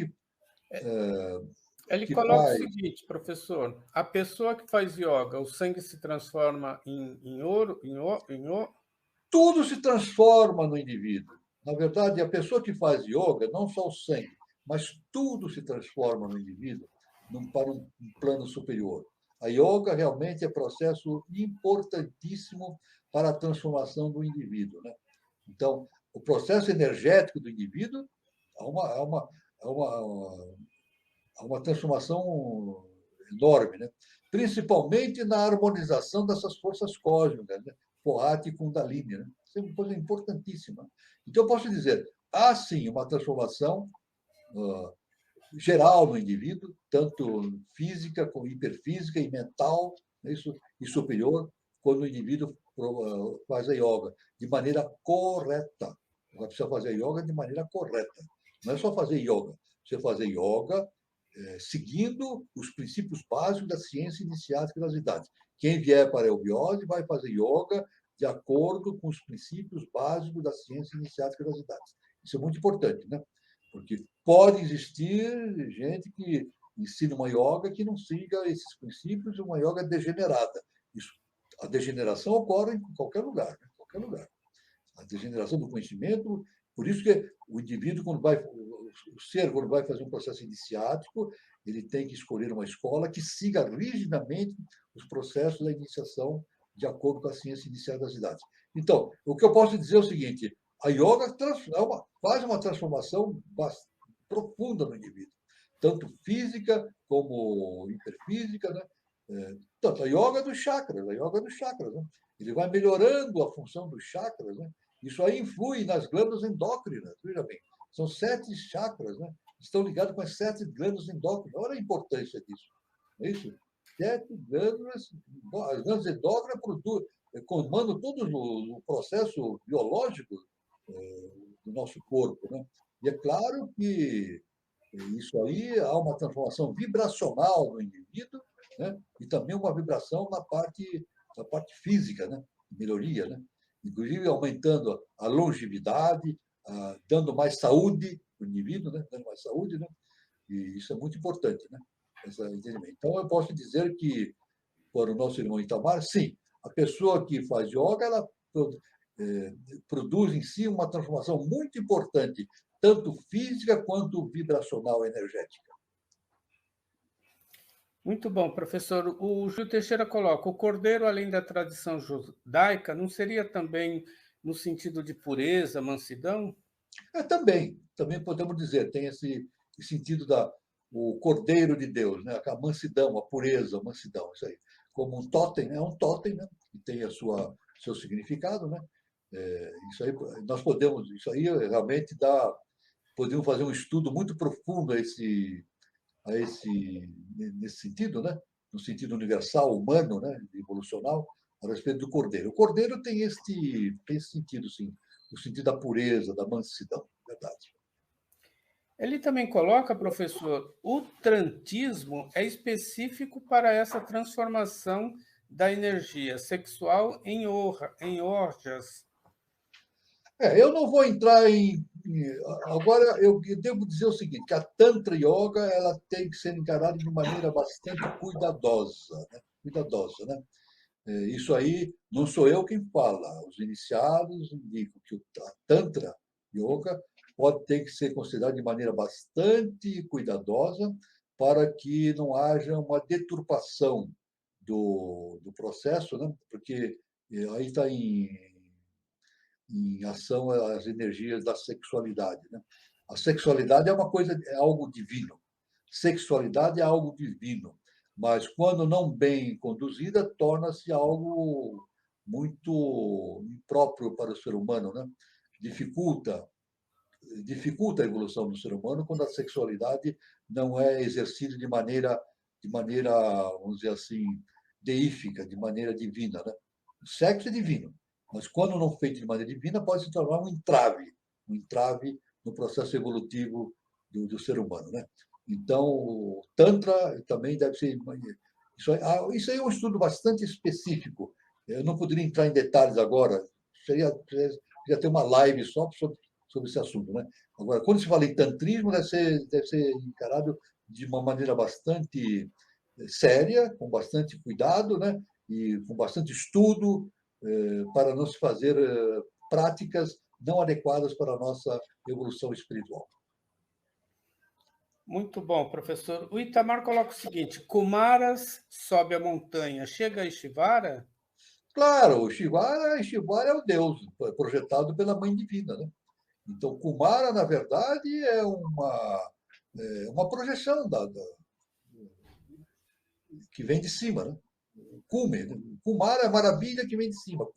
Ele que coloca o faz seguinte, professor: a pessoa que faz yoga, o sangue se transforma em ouro, tudo se transforma no indivíduo. Na verdade, a pessoa que faz yoga, não só o sangue, mas tudo se transforma no indivíduo para um plano superior. A yoga realmente é processo importantíssimo para a transformação do indivíduo. Né? Então, o processo energético do indivíduo há uma transformação enorme, né? Principalmente na harmonização dessas forças cósmicas, né? Kohati e Kundalini. Né? Isso é uma coisa importantíssima. Então, eu posso dizer, há sim uma transformação geral no indivíduo, tanto física, como hiperfísica e mental, né? Isso, e superior, quando o indivíduo faz a yoga de maneira correta. Você precisa fazer yoga de maneira correta. Não é só fazer yoga. Você fazer yoga seguindo os princípios básicos da ciência iniciática das idades. Quem vier para a eubiose vai fazer yoga de acordo com os princípios básicos da ciência iniciática das idades. Isso é muito importante, né? Porque pode existir gente que ensina uma yoga que não siga esses princípios, uma yoga degenerada. Isso, a degeneração ocorre em qualquer lugar, né? Qualquer lugar. A degeneração do conhecimento, por isso que o indivíduo, o ser, quando vai fazer um processo iniciático, ele tem que escolher uma escola que siga rigidamente os processos da iniciação de acordo com a ciência inicial das idades. Então, o que eu posso dizer é o seguinte: a yoga faz uma transformação profunda no indivíduo, tanto física como hiperfísica, né? Tanto a yoga dos chakras, né? Ele vai melhorando a função dos chakras, né? Isso aí influi nas glândulas endócrinas, veja bem. São 7 chakras, né? Estão ligados com as 7 glândulas endócrinas. Olha a importância disso. É isso? 7 glândulas, as glândulas endócrinas comandam todo o processo biológico do nosso corpo, né? E é claro que isso aí há uma transformação vibracional no indivíduo, né? E e também uma vibração na parte física, né? Melhoria, né? Inclusive aumentando a longevidade, dando mais saúde para o indivíduo, né? Dando mais saúde, né? E isso é muito importante, né? Esse entendimento. Então, eu posso dizer que, para o nosso irmão Itamar, sim, a pessoa que faz yoga, ela produz em si uma transformação muito importante, tanto física quanto vibracional energética. Muito bom, professor. O Gil Teixeira coloca: o cordeiro, além da tradição judaica, não seria também no sentido de pureza, mansidão? Também podemos dizer, tem esse sentido o cordeiro de Deus, né? A mansidão, a pureza, a mansidão, isso aí. Como um totem, é um totem, né? Que tem seu significado, né? Isso aí, isso aí realmente podemos fazer um estudo muito profundo nesse sentido, né? No sentido universal, humano, né? Evolucional, a respeito do cordeiro. O cordeiro tem esse sentido, sim, o sentido da pureza, da mansidão, verdade. Ele também coloca, professor, o trantismo é específico para essa transformação da energia sexual em orgias. Eu não vou entrar agora, eu devo dizer o seguinte, que a Tantra Yoga ela tem que ser encarada de maneira bastante cuidadosa, né? Cuidadosa, né? Isso aí não sou eu quem fala. Os iniciados indicam que a Tantra Yoga pode ter que ser considerada de maneira bastante cuidadosa para que não haja uma deturpação do processo, né? Porque aí está em ação as energias da sexualidade, né? A sexualidade é algo divino. Sexualidade é algo divino, mas quando não bem conduzida, torna-se algo muito impróprio para o ser humano, né? Dificulta, dificulta a evolução do ser humano quando a sexualidade não é exercida de maneira, vamos dizer assim, deífica, de maneira divina, né? O sexo é divino, mas quando não feito de maneira divina, pode se tornar um entrave no processo evolutivo do ser humano, né? Então, o Tantra também deve ser. Isso aí é um estudo bastante específico. Eu não poderia entrar em detalhes agora, seria ter uma live só sobre esse assunto, né? Agora, quando se fala em tantrismo, deve ser encarado de uma maneira bastante séria, com bastante cuidado, né? E com bastante estudo, para não se fazer práticas não adequadas para a nossa evolução espiritual. Muito bom, professor. O Itamar coloca o seguinte: Kumaras sobe a montanha, chega a Ishvara? Claro, o Shivara é o Deus projetado pela Mãe Divina, né? Então, Kumara, na verdade, é uma projeção que vem de cima, né? Cume, né? Kumara é maravilha que vem de cima.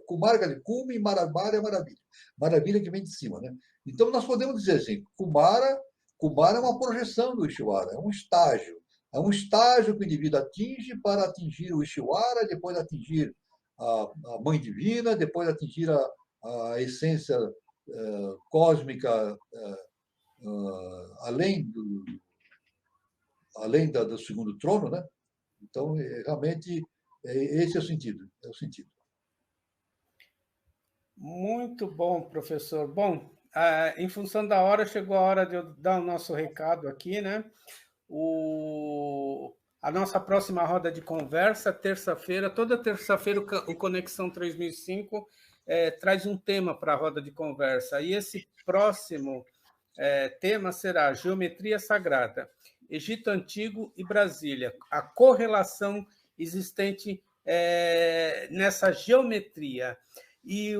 Kumara, quer dizer, Kume e Marabara é maravilha. Maravilha que vem de cima, né? Então, nós podemos dizer assim, Kumara é uma projeção do Ishvara, é um estágio. É um estágio que o indivíduo atinge para atingir o Ishvara, depois atingir a Mãe Divina, depois atingir a essência cósmica além do segundo trono, né? Então, realmente, esse é o sentido. É o sentido. Muito bom, professor. Bom, em função da hora, chegou a hora de eu dar o nosso recado aqui, né? A nossa próxima roda de conversa, terça-feira, toda terça-feira o Conexão 3005 traz um tema para a roda de conversa. E esse próximo tema será Geometria Sagrada, Egito Antigo e Brasília, a correlação existente nessa geometria. E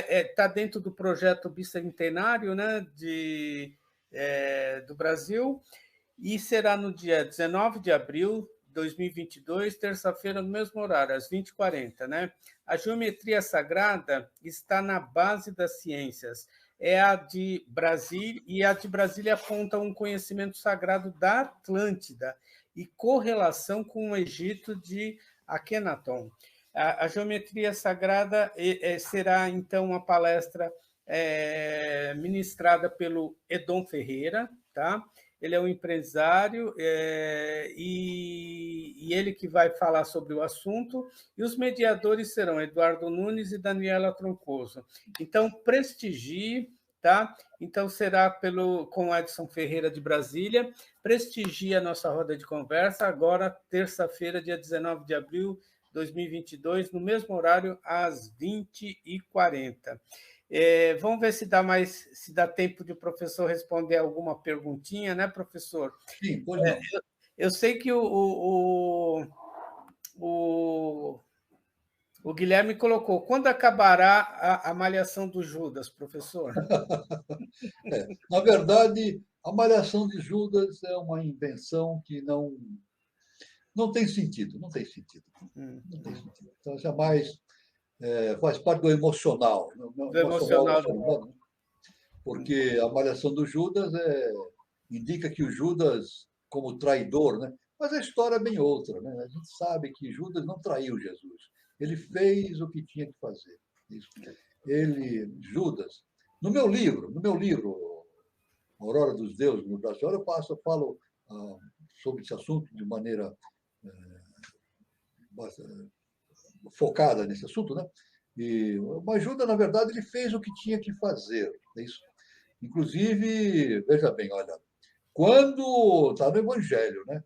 está dentro do projeto bicentenário, né, do Brasil, e será no dia 19 de abril de 2022, terça-feira, no mesmo horário, às 20h40. Né? A geometria sagrada está na base das ciências. É a de Brasília, e a de Brasília aponta um conhecimento sagrado da Atlântida e correlação com o Egito de Akhenaton. A geometria sagrada será, então, uma palestra ministrada pelo Edom Ferreira, tá? Ele é um empresário e e ele que vai falar sobre o assunto, e os mediadores serão Eduardo Nunes e Daniela Troncoso. Então, prestigie, tá? Então, será com Edson Ferreira de Brasília. Prestigie a nossa roda de conversa, agora, terça-feira, dia 19 de abril de 2022, no mesmo horário, às 20h40. Vamos ver se dá tempo de o professor responder alguma perguntinha, né, professor? Sim, pois não. Eu sei que o Guilherme colocou: quando acabará a malhação do Judas, professor? Na verdade, a malhação de Judas é uma invenção que não tem sentido, não tem sentido. Não tem sentido. Então, jamais faz parte do emocional. Do emocional. Humano, porque a malhação do Judas indica que o Judas, como traidor, né? Mas a história é bem outra. Né? A gente sabe que Judas não traiu Jesus. Ele fez o que tinha que fazer. Isso. Judas, no meu livro, Aurora dos Deuses, no Brasil, eu falo sobre esse assunto de maneira focada nesse assunto, né? Mas Judas, na verdade, ele fez o que tinha que fazer. É isso. Inclusive, veja bem, olha, quando está no Evangelho, né?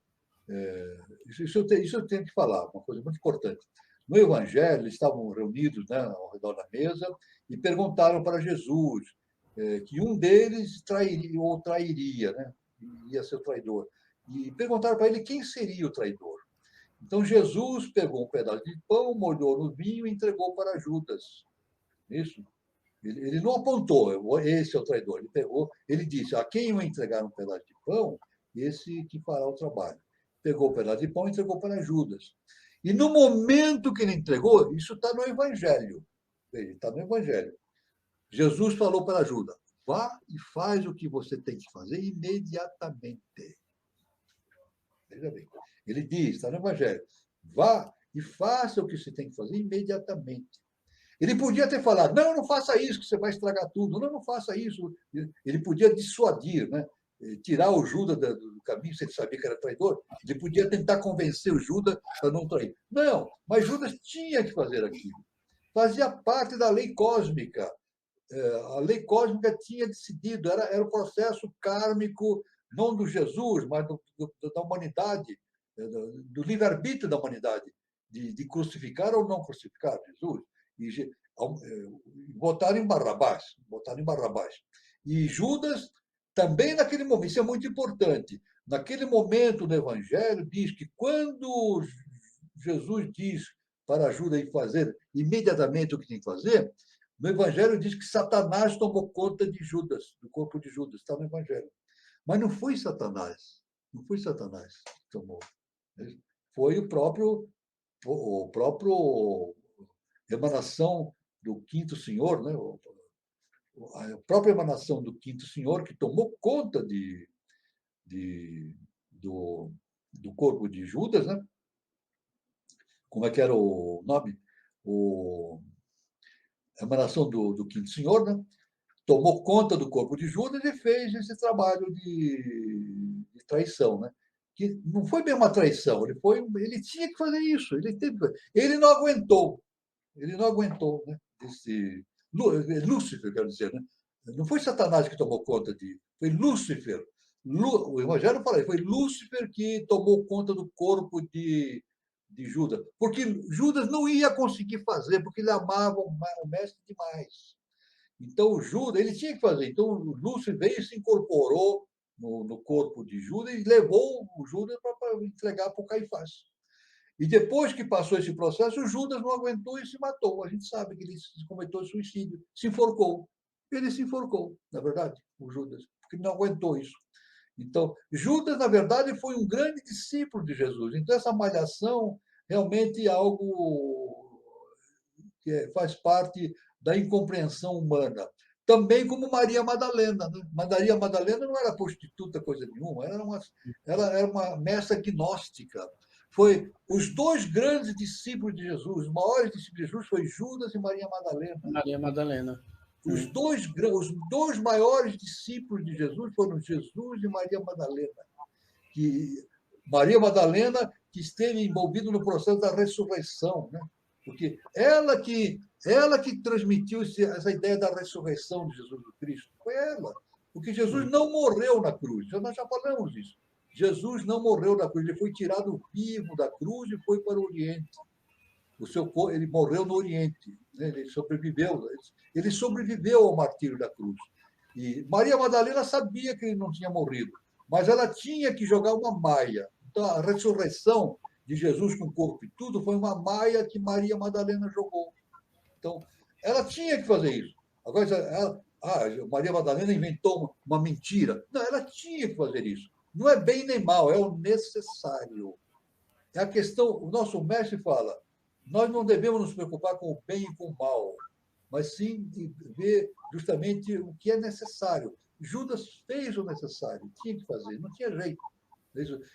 Isso eu tenho que falar, uma coisa muito importante. No Evangelho, eles estavam reunidos, né, ao redor da mesa e perguntaram para Jesus que um deles trairia, né? Ia ser o traidor. E perguntaram para ele quem seria o traidor. Então Jesus pegou um pedaço de pão, molhou no vinho e entregou para Judas. Isso. Ele não apontou, esse é o traidor. Ele disse: a quem eu entregar um pedaço de pão, esse que fará o trabalho. Pegou o pedaço de pão e entregou para Judas. E no momento que ele entregou, isso está no Evangelho. Está no Evangelho. Jesus falou para Judas: vá e faz o que você tem que fazer imediatamente. Veja bem. Ele diz, está no Evangelho: vá e faça o que você tem que fazer imediatamente. Ele podia ter falado: não faça isso, que você vai estragar tudo. Não faça isso. Ele podia dissuadir, né? Tirar o Judas do caminho, se ele sabia que era traidor. Ele podia tentar convencer o Judas para não trair. Não, mas Judas tinha que fazer aquilo. Fazia parte da lei cósmica. A lei cósmica tinha decidido, era o processo kármico, não do Jesus, mas da humanidade, do livre-arbítrio da humanidade, de crucificar ou não crucificar Jesus. E botaram em Barrabás. E Judas, também naquele momento, isso é muito importante, naquele momento no Evangelho, diz que quando Jesus diz para Judas fazer imediatamente o que tem que fazer, no Evangelho diz que Satanás tomou conta de Judas, do corpo de Judas, está no Evangelho. Mas não foi Satanás, que tomou. Foi o próprio emanação do quinto senhor, né? A própria emanação do quinto senhor que tomou conta do corpo de Judas, né? Como é que era o nome? A emanação do quinto senhor, né? Tomou conta do corpo de Judas e fez esse trabalho de traição, né? Que não foi bem uma traição, ele tinha que fazer isso, ele não aguentou, né? Lúcifer, quero dizer, né? Não foi Satanás que tomou conta foi Lúcifer. O Evangelho fala, foi Lúcifer que tomou conta do corpo de Judas, porque Judas não ia conseguir fazer, porque ele amava o mestre demais. Então, o Judas, ele tinha que fazer. Então, o Lúcifer veio e se incorporou no corpo de Judas e levou o Judas para entregar para o Caifás. E depois que passou esse processo, o Judas não aguentou e se matou. A gente sabe que ele cometeu suicídio, se enforcou. Ele se enforcou, na verdade, o Judas, porque não aguentou isso. Então, Judas, na verdade, foi um grande discípulo de Jesus. Então, essa malhação realmente é algo que faz parte da incompreensão humana. Também como Maria Madalena. Né? Maria Madalena não era prostituta, coisa nenhuma, ela era uma mestra gnóstica. Foi os dois grandes discípulos de Jesus, os maiores discípulos de Jesus foi Judas e Maria Madalena. Maria Madalena. Os dois maiores discípulos de Jesus foram Jesus e Maria Madalena. Que Maria Madalena, que esteve envolvida no processo da ressurreição, né? Porque ela que transmitiu essa ideia da ressurreição de Jesus Cristo. Foi ela. Porque Jesus não morreu na cruz. Nós já falamos disso. Jesus não morreu na cruz. Ele foi tirado vivo da cruz e foi para o Oriente. Ele morreu no Oriente. Né? Ele sobreviveu ao martírio da cruz. E Maria Madalena sabia que ele não tinha morrido, mas ela tinha que jogar uma maia. Então, a ressurreição de Jesus com o corpo e tudo foi uma maia que Maria Madalena jogou. Então, ela tinha que fazer isso. Agora, Maria Madalena inventou uma mentira. Não, ela tinha que fazer isso. Não é bem nem mal, é o necessário. É a questão, o nosso mestre fala, nós não devemos nos preocupar com o bem e com o mal, mas sim ver justamente o que é necessário. Judas fez o necessário, tinha que fazer, não tinha jeito.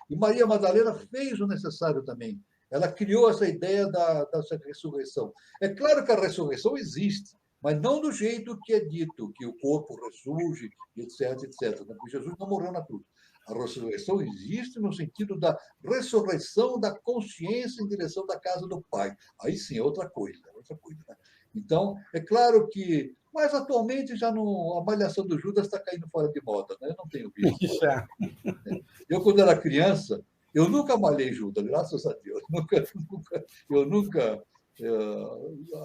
E Maria Madalena fez o necessário também. Ela criou essa ideia da ressurreição. É claro que a ressurreição existe, mas não do jeito que é dito, que o corpo ressurge, etc, etc. Porque Jesus não morreu na cruz. A ressurreição existe no sentido da ressurreição da consciência em direção da casa do Pai. Aí sim, é outra coisa. Né? Então, é claro que... Mas atualmente já a malhação do Judas está caindo fora de moda. Né? Eu não tenho visto. Eu, quando era criança, eu nunca malhei Judas, graças a Deus.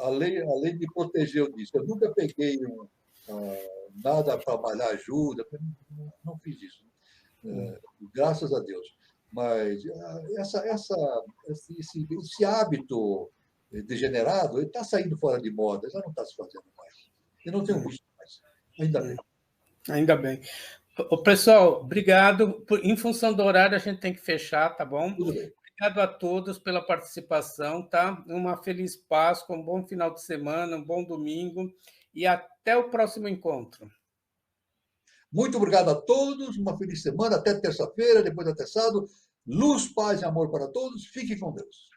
Além de proteger disso, eu nunca peguei nada para malhar Judas, não fiz isso. Graças a Deus. Mas esse hábito degenerado está saindo fora de moda, já não está se fazendo mais. Eu não tenho visto mais. Ainda bem. Ainda bem. Pessoal, obrigado. Em função do horário, a gente tem que fechar, tá bom? Tudo bem. Obrigado a todos pela participação, tá? Uma feliz Páscoa, um bom final de semana, um bom domingo e até o próximo encontro. Muito obrigado a todos, uma feliz semana, até terça-feira, depois até sábado. Luz, paz e amor para todos. Fique com Deus.